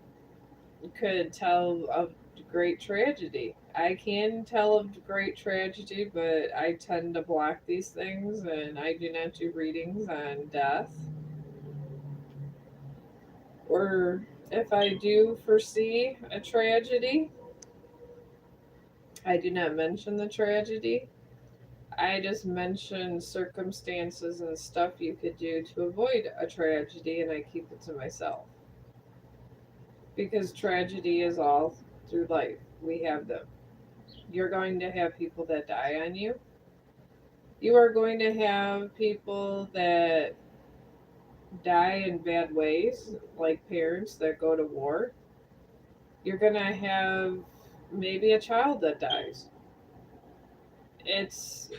could tell of great tragedy. I can tell of great tragedy, but I tend to block these things and I do not do readings on death. Or if I do foresee a tragedy, I do not mention the tragedy. I just mention circumstances and stuff you could do to avoid a tragedy, and I keep it to myself. Because tragedy is all through life. We have them. You're going to have people that die on you. You are going to have people that die in bad ways, like parents that go to war. You're going to have maybe a child that dies. It's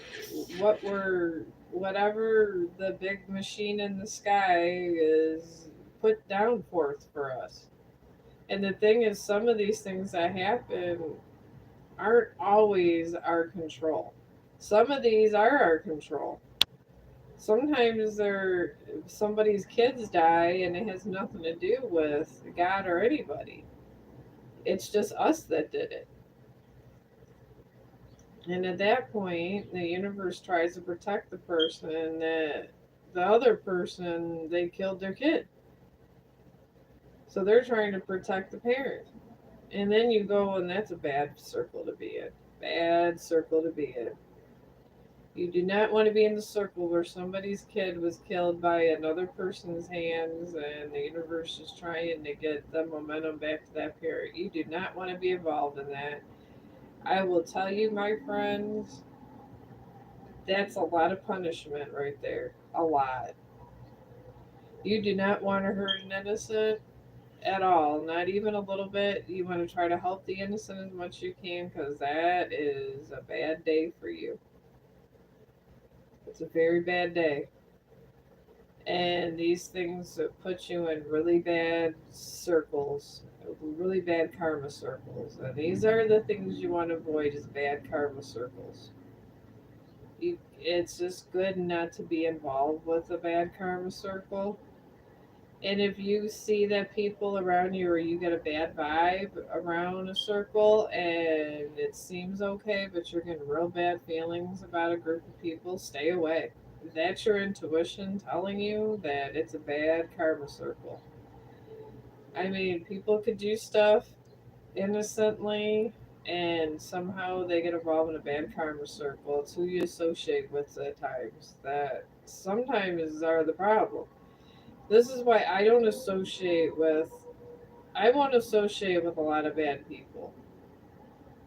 whatever the big machine in the sky is put down forth for us. And the thing is, some of these things that happen aren't always our control. Some of these are our control. Sometimes somebody's kids die and it has nothing to do with God or anybody. It's just us that did it. And at that point, the universe tries to protect the person that the other person they killed their kid. So they're trying to protect the parent. And then you go, and that's a bad circle to be in. Bad circle to be in. You do not want to be in the circle where somebody's kid was killed by another person's hands and the universe is trying to get the momentum back to that parent. You do not want to be involved in that. I will tell you, my friends, that's a lot of punishment right there. A lot. You do not want to hurt an innocent at all, not even a little bit. You want to try to help the innocent as much as you can because that is a bad day for you. It's a very bad day. And these things put you in really bad circles, really bad karma circles. And these are the things you want to avoid is bad karma circles. It's just good not to be involved with a bad karma circle. And if you see that people around you or you get a bad vibe around a circle and it seems okay, but you're getting real bad feelings about a group of people, stay away. That's your intuition telling you that it's a bad karma circle. I mean, people could do stuff innocently and somehow they get involved in a bad karma circle. It's who you associate with at times that sometimes are the problem. This is why I won't associate with a lot of bad people.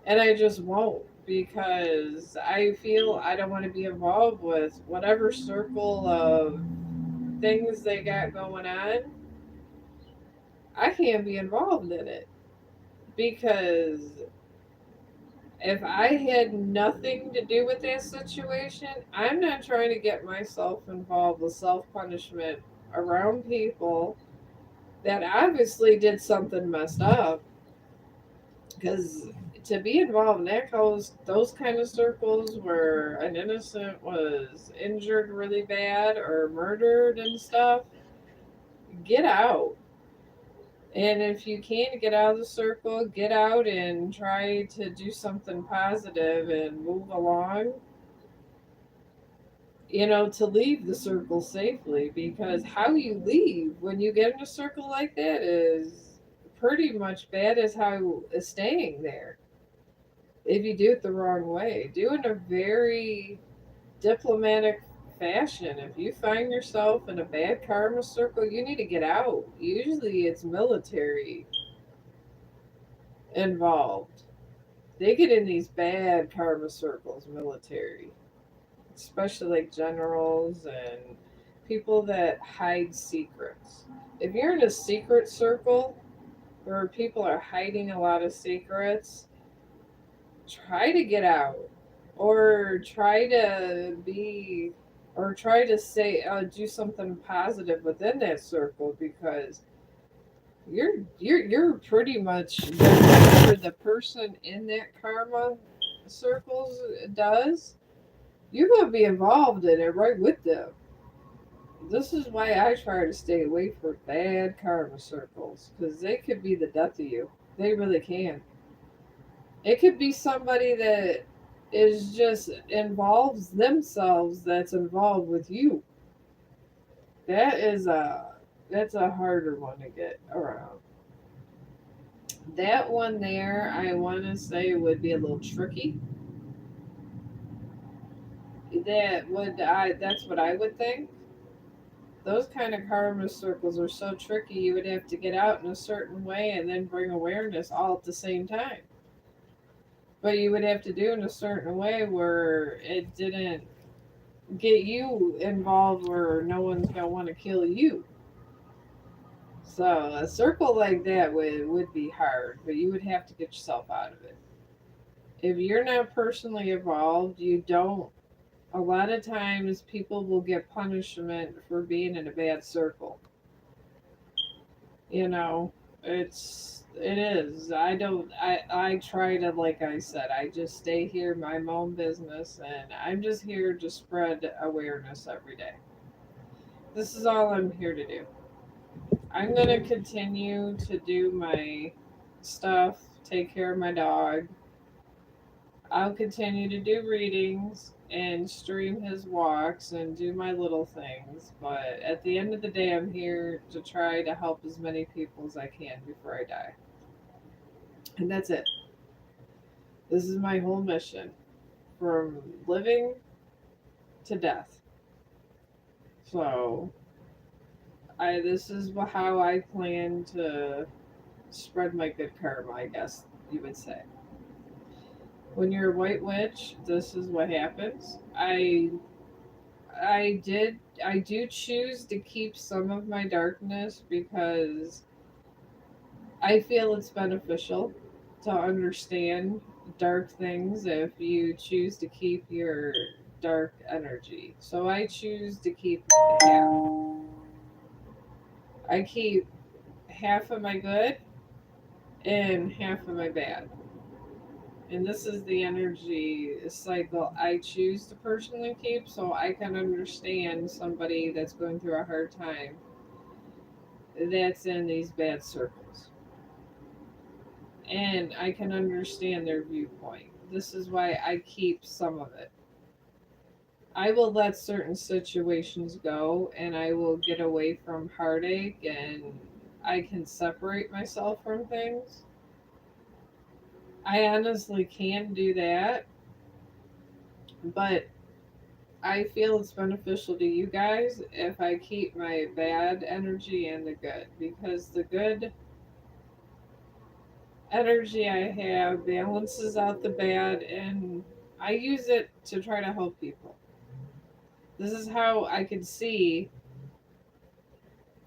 And I just won't because I feel I don't want to be involved with whatever circle of things they got going on. I can't be involved in it because if I had nothing to do with that situation, I'm not trying to get myself involved with self punishment around people that obviously did something messed up because to be involved in those kind of circles where an innocent was injured really bad or murdered and stuff, get out. And if you can't get out of the circle, get out and try to do something positive and move along, to leave the circle safely. Because how you leave when you get in a circle like that is pretty much bad as how is staying there if you do it the wrong way. Do it in a very diplomatic fashion. If you find yourself in a bad karma circle, you need to get out. Usually it's military involved. They get in these bad karma circles, military, especially like generals and people that hide secrets. If you're in a secret circle where people are hiding a lot of secrets, try to get out or try to say do something positive within that circle because you're pretty much whatever the person in that karma circles does, you're going to be involved in it right with them. This is why I try to stay away from bad karma circles because they could be the death of you. They really can. It could be somebody that is just involves themselves that's involved with you. That is that's a harder one to get around. That one there, I want to say would be a little tricky. That's what I would think. Those kind of karma circles are so tricky. You would have to get out in a certain way and then bring awareness all at the same time. But you would have to do it in a certain way where it didn't get you involved where no one's gonna want to kill you. So a circle like that would be hard, but you would have to get yourself out of it. If you're not personally involved, you don't. A lot of times, people will get punishment for being in a bad circle. You know, it is. I don't. I try to, like I said, I just stay here, mind my own business, and I'm just here to spread awareness every day. This is all I'm here to do. I'm gonna continue to do my stuff, take care of my dog. I'll continue to do readings and stream his walks and do my little things. But at the end of the day, I'm here to try to help as many people as I can before I die. And that's it. This is my whole mission from living to death. So, this is how I plan to spread my good karma, I guess you would say. When you're a white witch, this is what happens. I do choose to keep some of my darkness because I feel it's beneficial to understand dark things if you choose to keep your dark energy. So I choose to keep half. I keep half of my good and half of my bad. And this is the energy cycle I choose to personally keep so I can understand somebody that's going through a hard time that's in these bad circles. And I can understand their viewpoint. This is why I keep some of it. I will let certain situations go and I will get away from heartache and I can separate myself from things. I honestly can do that, but I feel it's beneficial to you guys if I keep my bad energy and the good because the good energy I have balances out the bad and I use it to try to help people. This is how I can see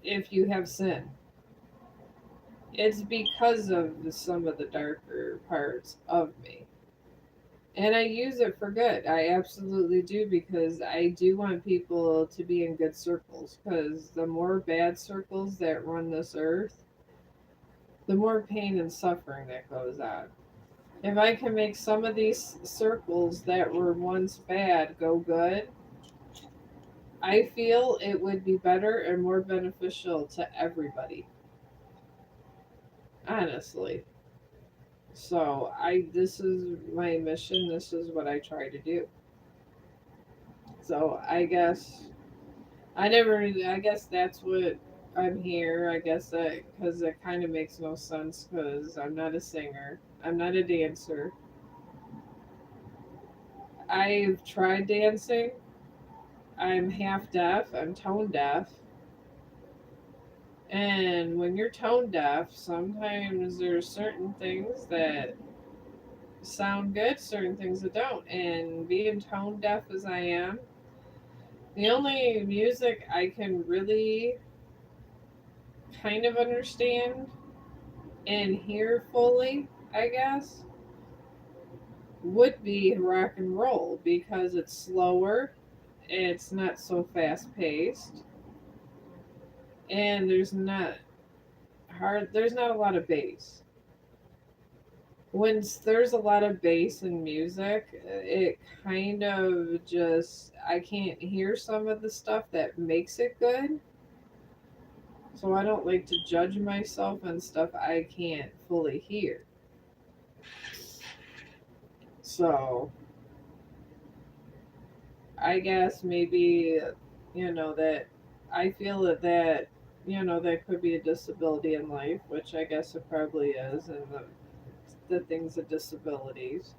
if you have sin. It's because of some of the darker parts of me. And I use it for good. I absolutely do because I do want people to be in good circles. Because the more bad circles that run this earth, the more pain and suffering that goes on. If I can make some of these circles that were once bad go good, I feel it would be better and more beneficial to everybody, honestly. So I this is my mission, this is what I try to do. So I guess that's what I'm here. I guess that cuz it kind of makes no sense cuz I'm not a singer. I'm not a dancer. I've tried dancing. I'm half deaf. I'm tone deaf. And when you're tone deaf, sometimes there's certain things that sound good, certain things that don't. And being tone deaf as I am, the only music I can really kind of understand and hear fully, I guess, would be rock and roll because it's slower, it's not so fast paced, and there's not a lot of bass. When there's a lot of bass in music, it kind of just I can't hear some of the stuff that makes it good. So I don't like to judge myself on stuff I can't fully hear. So I guess maybe that I feel that could be a disability in life, which I guess it probably is, and the things of disabilities.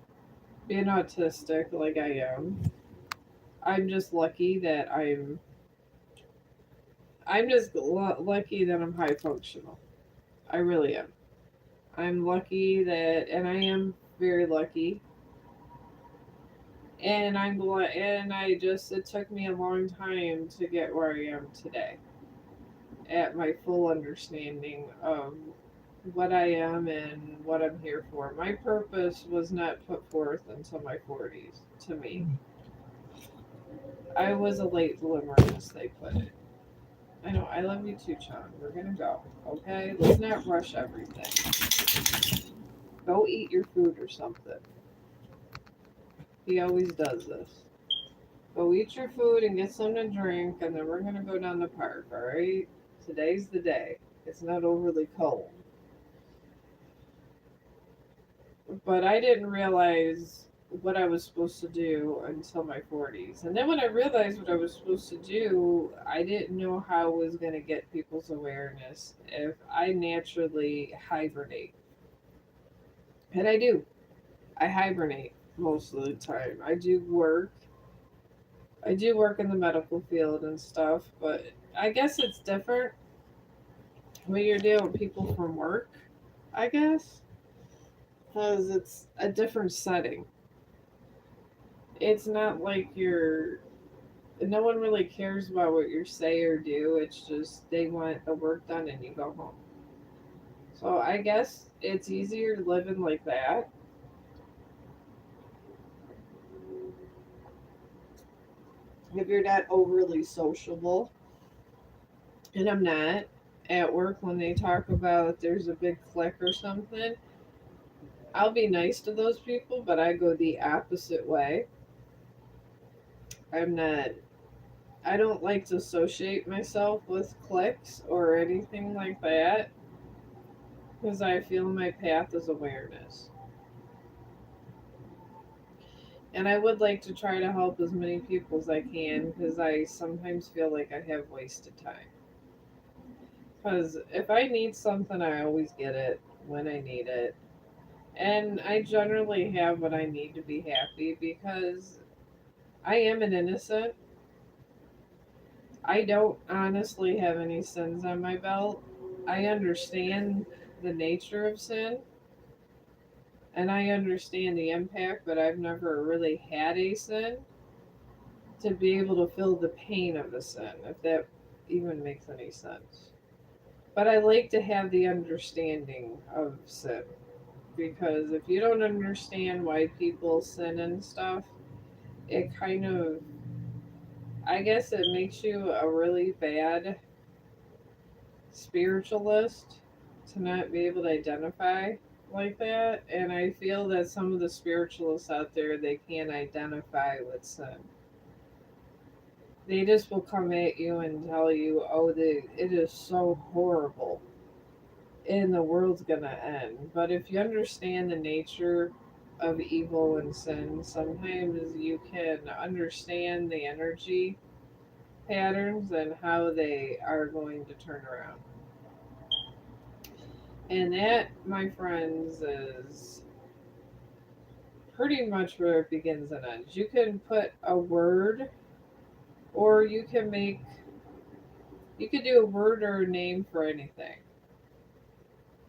Being autistic like I am, I'm just lucky that I'm just lucky that I'm high functional. I really am. I'm lucky that, and I am very lucky. And I'm glad, and I just, it took me a long time to get where I am today at my full understanding of what I am and what I'm here for. My purpose was not put forth until my 40s to me. I was a late bloomer, as they put it. I know, I love you too, Chong. We're gonna go, okay? Let's not rush everything. Go eat your food or something. He always does this. Go eat your food and get something to drink, and then we're gonna go down the park, alright? Today's the day. It's not overly cold. But I didn't realize what I was supposed to do until my 40s. And then when I realized what I was supposed to do, I didn't know how I was going to get people's awareness if I naturally hibernate. And I do. I hibernate most of the time. I do work in the medical field and stuff, but I guess it's different when you're dealing with people from work, I guess, because it's a different setting. It's not like you're no one really cares about what you say or do. It's just they want the work done and you go home. So I guess it's easier living like that if you're not overly sociable. And I'm not. At work, when they talk about there's a big clique or something, I'll be nice to those people, but I go the opposite way. I'm not. I don't like to associate myself with cliques or anything like that because I feel my path is awareness. And I would like to try to help as many people as I can because I sometimes feel like I have wasted time. Because if I need something, I always get it when I need it. And I generally have what I need to be happy because I am an innocent. I don't honestly have any sins on my belt. I understand the nature of sin and I understand the impact, but I've never really had a sin to be able to feel the pain of the sin, if that even makes any sense. But I like to have the understanding of sin because if you don't understand why people sin and stuff, it kind of, I guess it makes you a really bad spiritualist to not be able to identify. like that, and I feel that some of the spiritualists out there, they can't identify with sin. They just will come at you and tell you, "Oh, it is so horrible, and the world's gonna end." But if you understand the nature of evil and sin, sometimes you can understand the energy patterns and how they are going to turn around. And that, my friends, is pretty much where it begins and ends. You can put a word, or you could do a word or a name for anything.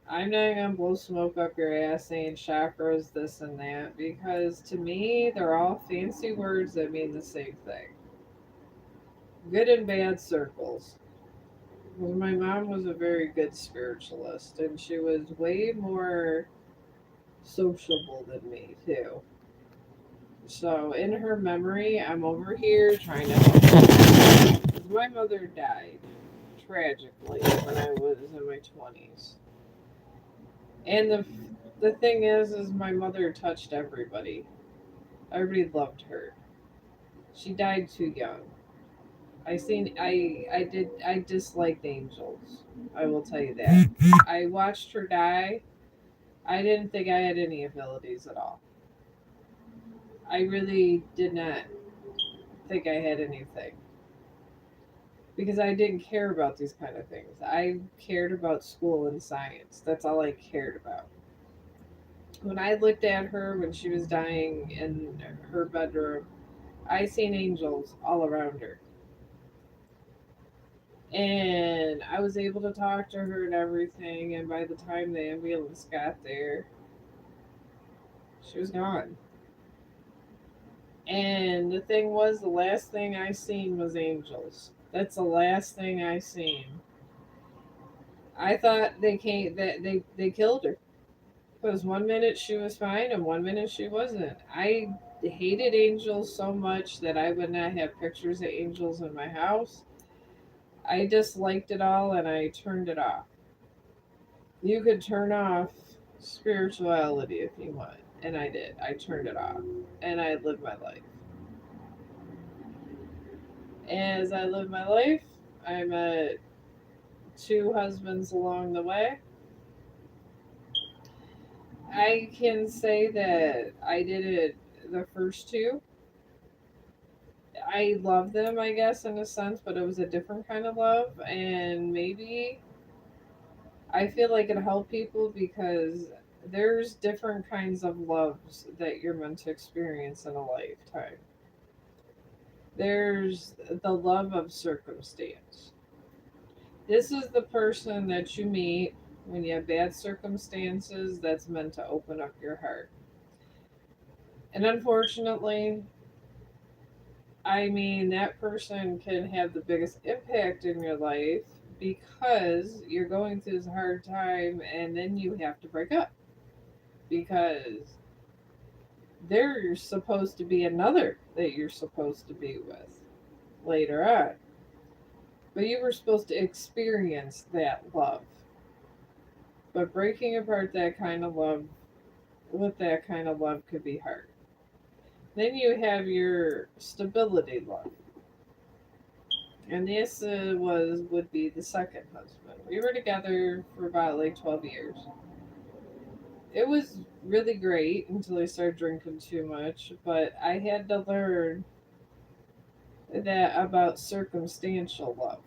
I'm not gonna blow smoke up your ass saying chakras, this and that, because to me, they're all fancy words that mean the same thing. Good and bad circles. Well, my mom was a very good spiritualist, and she was way more sociable than me, too. So, in her memory, I'm over here trying to help her. 'Cause my mother died tragically when I was in my 20s. And the thing is my mother touched everybody. Everybody loved her. She died too young. I disliked angels. I will tell you that. I watched her die. I didn't think I had any abilities at all. I really did not think I had anything because I didn't care about these kind of things. I cared about school and science. That's all I cared about. When I looked at her when she was dying in her bedroom, I seen angels all around her. And I was able to talk to her and everything. And by the time the ambulance got there, she was gone. And the thing was, the last thing I seen was angels. That's the last thing I seen. I thought they killed her because one minute she was fine and one minute she wasn't. I hated angels so much that I would not have pictures of angels in my house. I disliked it all and I turned it off. You could turn off spirituality if you want, and I did. I turned it off and I lived my life. As I lived my life, I met two husbands along the way. I can say that I did it the first two. I love them, I guess, in a sense, but it was a different kind of love. And maybe I feel like it helped people because there's different kinds of loves that you're meant to experience in a lifetime. There's the love of circumstance. This is the person that you meet when you have bad circumstances that's meant to open up your heart. And unfortunately, I mean, that person can have the biggest impact in your life because you're going through this hard time and then you have to break up because there's supposed to be another that you're supposed to be with later on. But you were supposed to experience that love. But breaking apart that kind of love with that kind of love could be hard. Then you have your stability love. And this was would be the second husband. We were together for about like 12 years. It was really great until I started drinking too much, but I had to learn that about circumstantial love.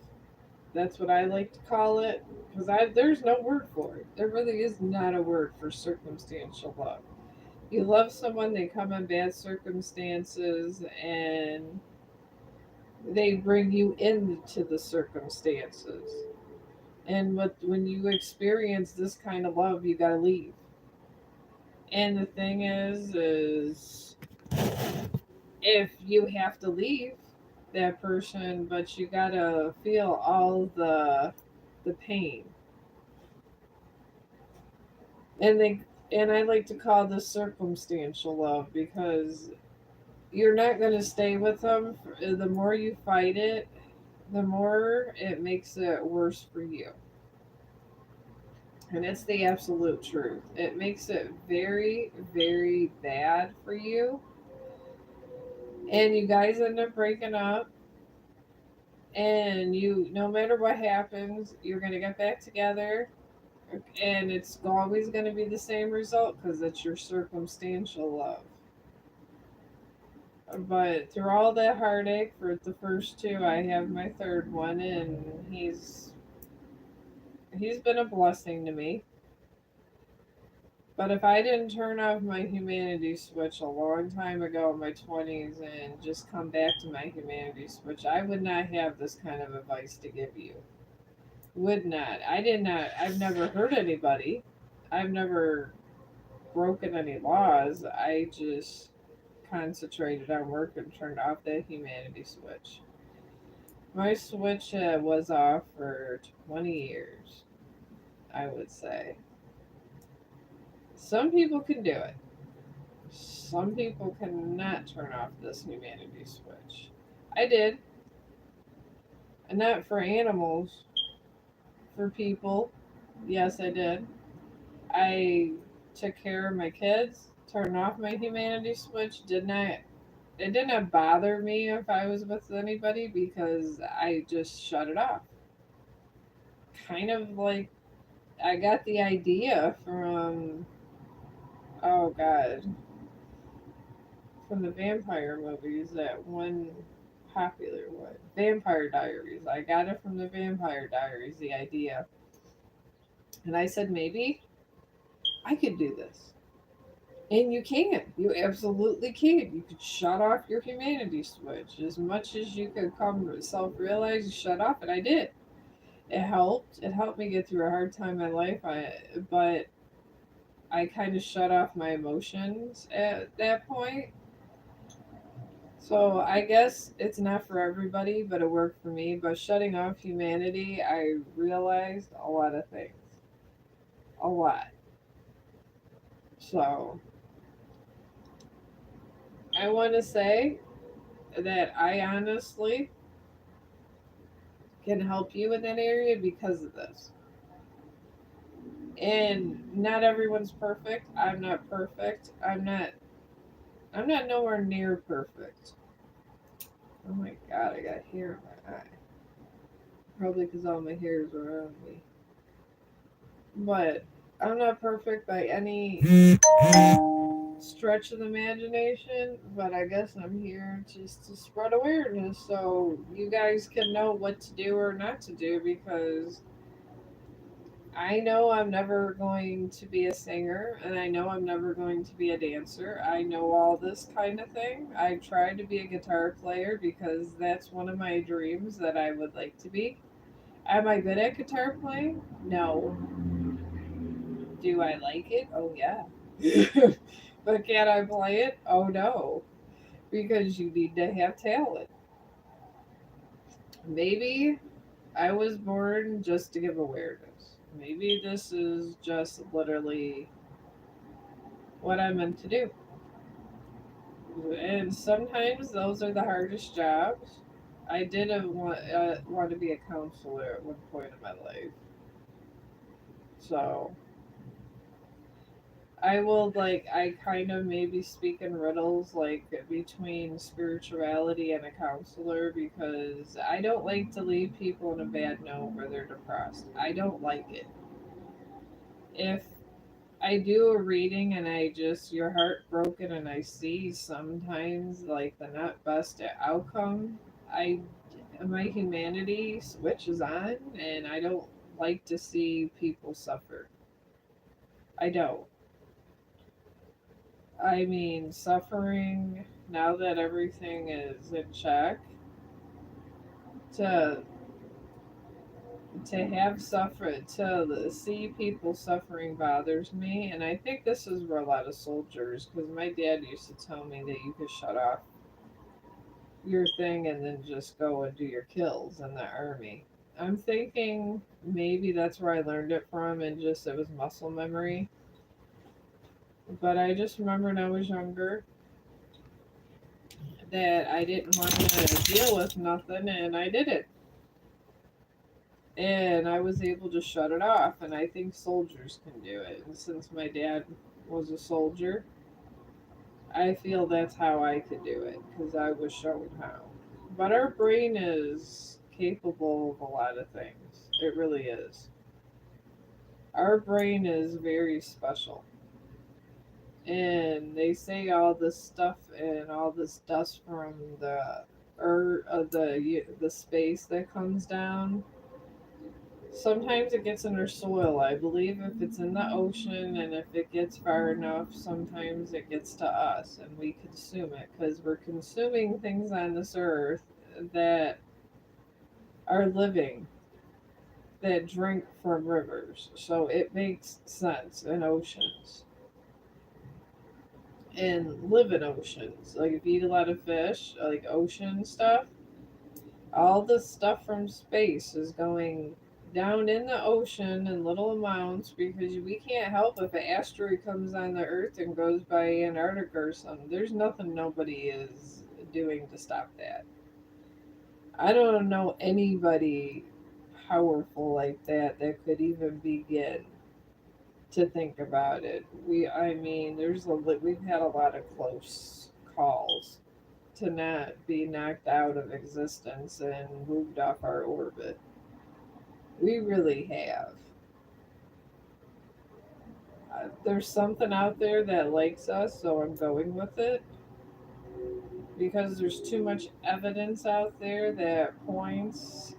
That's what I like to call it because I there's no word for it. There really is not a word for circumstantial love. You love someone, they come in bad circumstances, and they bring you into the circumstances. And when you experience this kind of love, you gotta leave. And the thing is if you have to leave that person, but you gotta feel all the pain. And they and I like to call this circumstantial love because you're not gonna stay with them. The more you fight it, the more it makes it worse for you. And it's the absolute truth. It makes it very, very bad for you. And you guys end up breaking up. And you, no matter what happens, you're going to get back together. And it's always going to be the same result because it's your circumstantial love. But through all that heartache for the first two, I have my third one, and he's been a blessing to me. But if I didn't turn off my humanity switch a long time ago in my 20s and just come back to my humanity switch, I would not have this kind of advice to give you. Would not. I did not. I've never hurt anybody. I've never broken any laws. I just concentrated on work and turned off that humanity switch. My switch was off for 20 years, I would say. Some people can do it. Some people cannot turn off this humanity switch. I did. And not for animals, for people. Yes, I did. I took care of my kids, turned off my humanity switch, did not it did not bother me if I was with anybody because I just shut it off. Kind of like I got the idea from, oh god, from the vampire movies, that one popular one, Vampire Diaries. I got it from the Vampire Diaries, the idea. And I said, maybe I could do this. And you can. You absolutely can. You could shut off your humanity switch. As much as you could come to self realize, you shut off, and I did. It helped. It helped me get through a hard time in my life. But I kind of shut off my emotions at that point. So I guess it's not for everybody, but it worked for me. But shutting off humanity, I realized a lot of things. A lot. So I want to say that I honestly can help you in that area because of this. And not everyone's perfect. I'm not perfect. I'm not nowhere near perfect. Oh my god, I got hair in my eye. Probably because all my hair is around me. But I'm not perfect by any stretch of the imagination, but I guess I'm here just to spread awareness so you guys can know what to do or not to do because I know I'm never going to be a singer and I know I'm never going to be a dancer. I know all this kind of thing. I tried to be a guitar player because that's one of my dreams that I would like to be. Am I good at guitar playing? No. Do I like it? Oh, yeah. But can I play it? Oh, no. Because you need to have talent. Maybe I was born just to give awareness. Maybe this is just literally what I'm meant to do. And sometimes those are the hardest jobs. I did want to be a counselor at one point in my life. So I will, like, I kind of maybe speak in riddles, like between spirituality and a counselor, because I don't like to leave people in a bad note where they're depressed. I don't like it. If I do a reading and I just, you're heartbroken and I see sometimes like the not best outcome, I, my humanity switches on and I don't like to see people suffer. I don't. I mean, suffering, now that everything is in check, to have suffer, to see people suffering bothers me, and I think this is where a lot of soldiers, because my dad used to tell me that you could shut off your thing and then just go and do your kills in the army. I'm thinking maybe that's where I learned it from, and just it was muscle memory. But I just remember when I was younger that I didn't want to deal with nothing, and I did it. and I was able to shut it off. And I think soldiers can do it. And since my dad was a soldier, I feel that's how I could do it because I was shown how. But our brain is capable of a lot of things. It really is. Our brain is very special. And they say all this stuff and all this dust from the the space that comes down. Sometimes it gets in our soil. I believe if it's in the ocean and if it gets far enough, sometimes it gets to us and we consume it because we're consuming things on this earth that are living, that drink from rivers. So it makes sense in oceans and live in oceans. Like if you eat a lot of fish, like ocean stuff, all the stuff from space is going down in the ocean in little amounts because we can't help if an asteroid comes on the Earth and goes by Antarctica or something. There's nothing nobody is doing to stop that. I don't know anybody powerful like that that could even begin to think about it. I mean, we've had a lot of close calls to not be knocked out of existence and moved off our orbit. We really have. There's something out there that likes us, so I'm going with it because there's too much evidence out there that points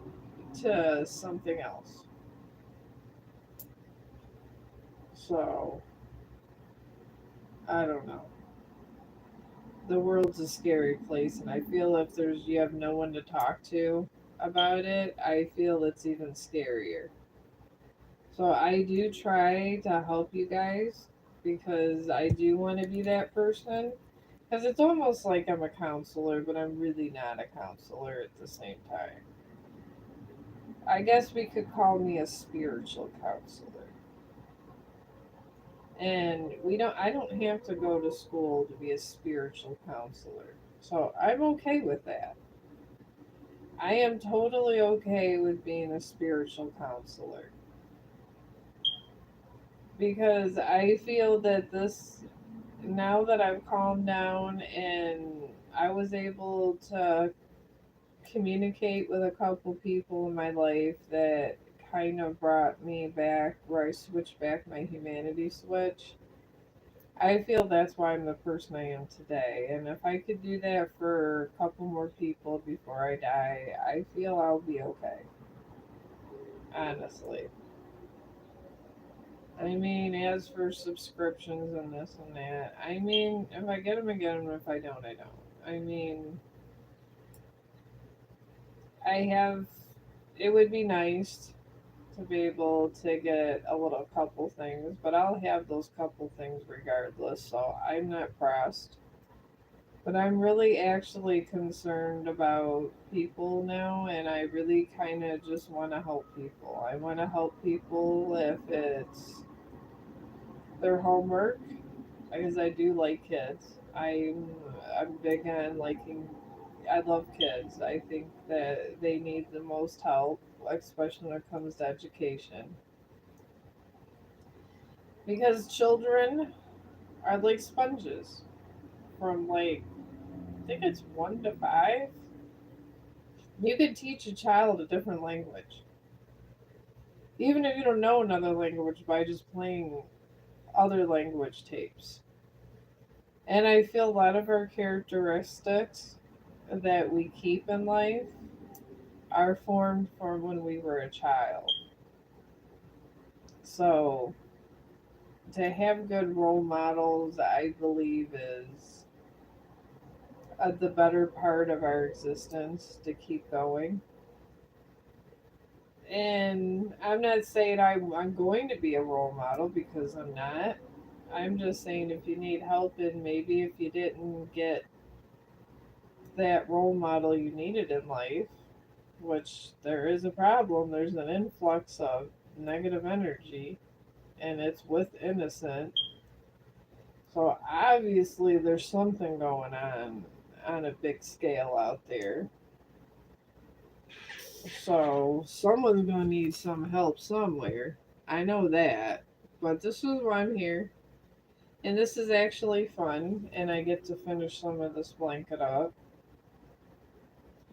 to something else. So, I don't know. The world's a scary place, and I feel if there's you have no one to talk to about it, I feel it's even scarier. So I do try to help you guys because I do want to be that person. Because it's almost like I'm a counselor, but I'm really not a counselor at the same time. I guess we could call me a spiritual counselor. And I don't have to go to school to be a spiritual counselor. So I'm okay with that. I am totally okay with being a spiritual counselor because I feel that now that I've calmed down and I was able to communicate with a couple people in my life that kind of brought me back where I switched back my humanity switch. I feel that's why I'm the person I am today. And if I could do that for a couple more people before I die, I feel I'll be okay. Honestly. I mean, as for subscriptions and this and that, I mean, if I get them, I get them. If I don't, I don't. I mean, I have. It would be nice to be able to get a little couple things, but I'll have those couple things regardless, so I'm not pressed. But I'm really actually concerned about people now, and I really kind of just want to help people. I want to help people if it's their homework, because I do like kids. I'm big on liking. I love kids. I think that they need the most help, especially when it comes to education. Because children are like sponges from like, I think it's 1 to 5. You could teach a child a different language, even if you don't know another language, by just playing other language tapes. And I feel a lot of our characteristics that we keep in life are formed from when we were a child. So to have good role models, I believe, is the better part of our existence to keep going. And I'm not saying I'm going to be a role model because I'm not. I'm just saying if you need help and maybe if you didn't get that role model you needed in life, which there is a problem, there's an influx of negative energy and it's with innocent. So obviously there's something going on a big scale out there. So someone's gonna need some help somewhere. I know that. But this is why I'm here. And this is actually fun, and I get to finish some of this blanket up.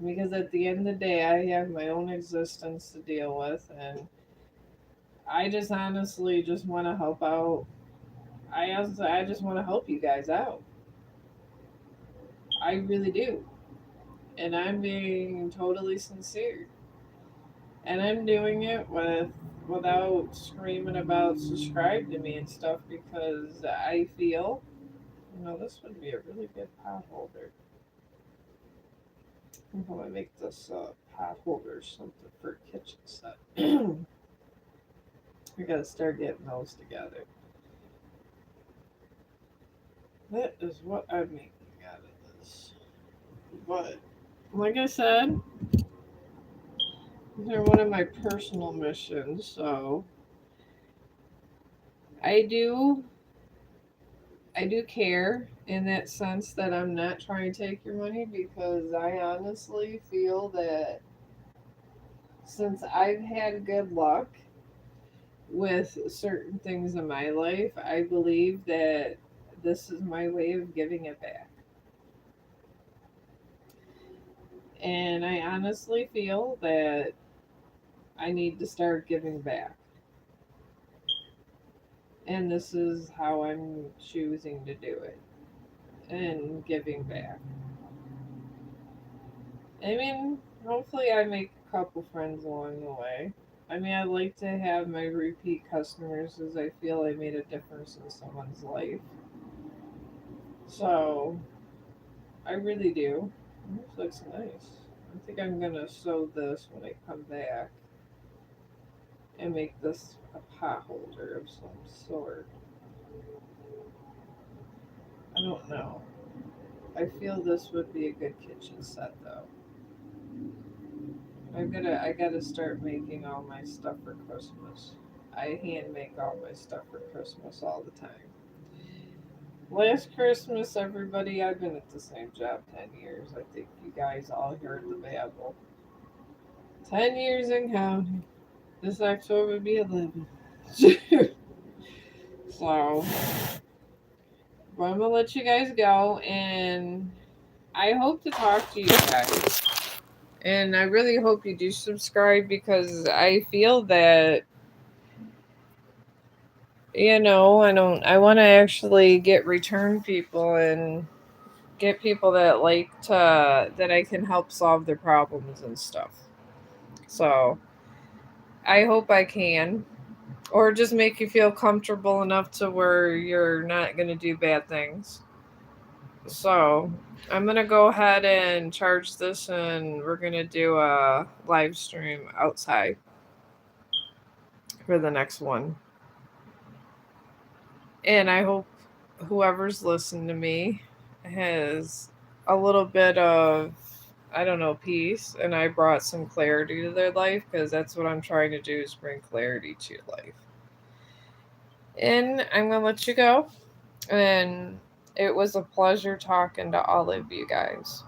Because at the end of the day, I have my own existence to deal with, and I just honestly just want to help out. I just want to help you guys out. I really do. And I'm being totally sincere. And I'm doing it without screaming about subscribe to me and stuff because I feel, this would be a really good pot holder. I'm gonna make this pot holder something for a kitchen set. We gotta start getting those together. That is what I'm making out of this. But like I said, these are one of my personal missions, so I do I do care in that sense that I'm not trying to take your money because I honestly feel that since I've had good luck with certain things in my life, I believe that this is my way of giving it back. And I honestly feel that I need to start giving back. And this is how I'm choosing to do it and giving back. I mean, hopefully, I make a couple friends along the way. I mean, I like to have my repeat customers as I feel I made a difference in someone's life. So, I really do. This looks nice. I think I'm gonna sew this when I come back and make this a pot holder of some sort. I don't know. I feel this would be a good kitchen set though. I gotta start making all my stuff for Christmas. I hand make all my stuff for Christmas all the time. Last Christmas, everybody, I've been at the same job 10 years. I think you guys all heard the babble. 10 years and counting. This October would be 11. So, but I'm gonna let you guys go, and I hope to talk to you guys. And I really hope you do subscribe because I feel that I want to actually get return people and get people that that I can help solve their problems and stuff. So I hope I can, or just make you feel comfortable enough to where you're not going to do bad things. So I'm going to go ahead and charge this, and we're going to do a live stream outside for the next one. And I hope whoever's listened to me has a little bit of, I don't know, peace, and I brought some clarity to their life because that's what I'm trying to do is bring clarity to your life. And I'm gonna let you go. And it was a pleasure talking to all of you guys.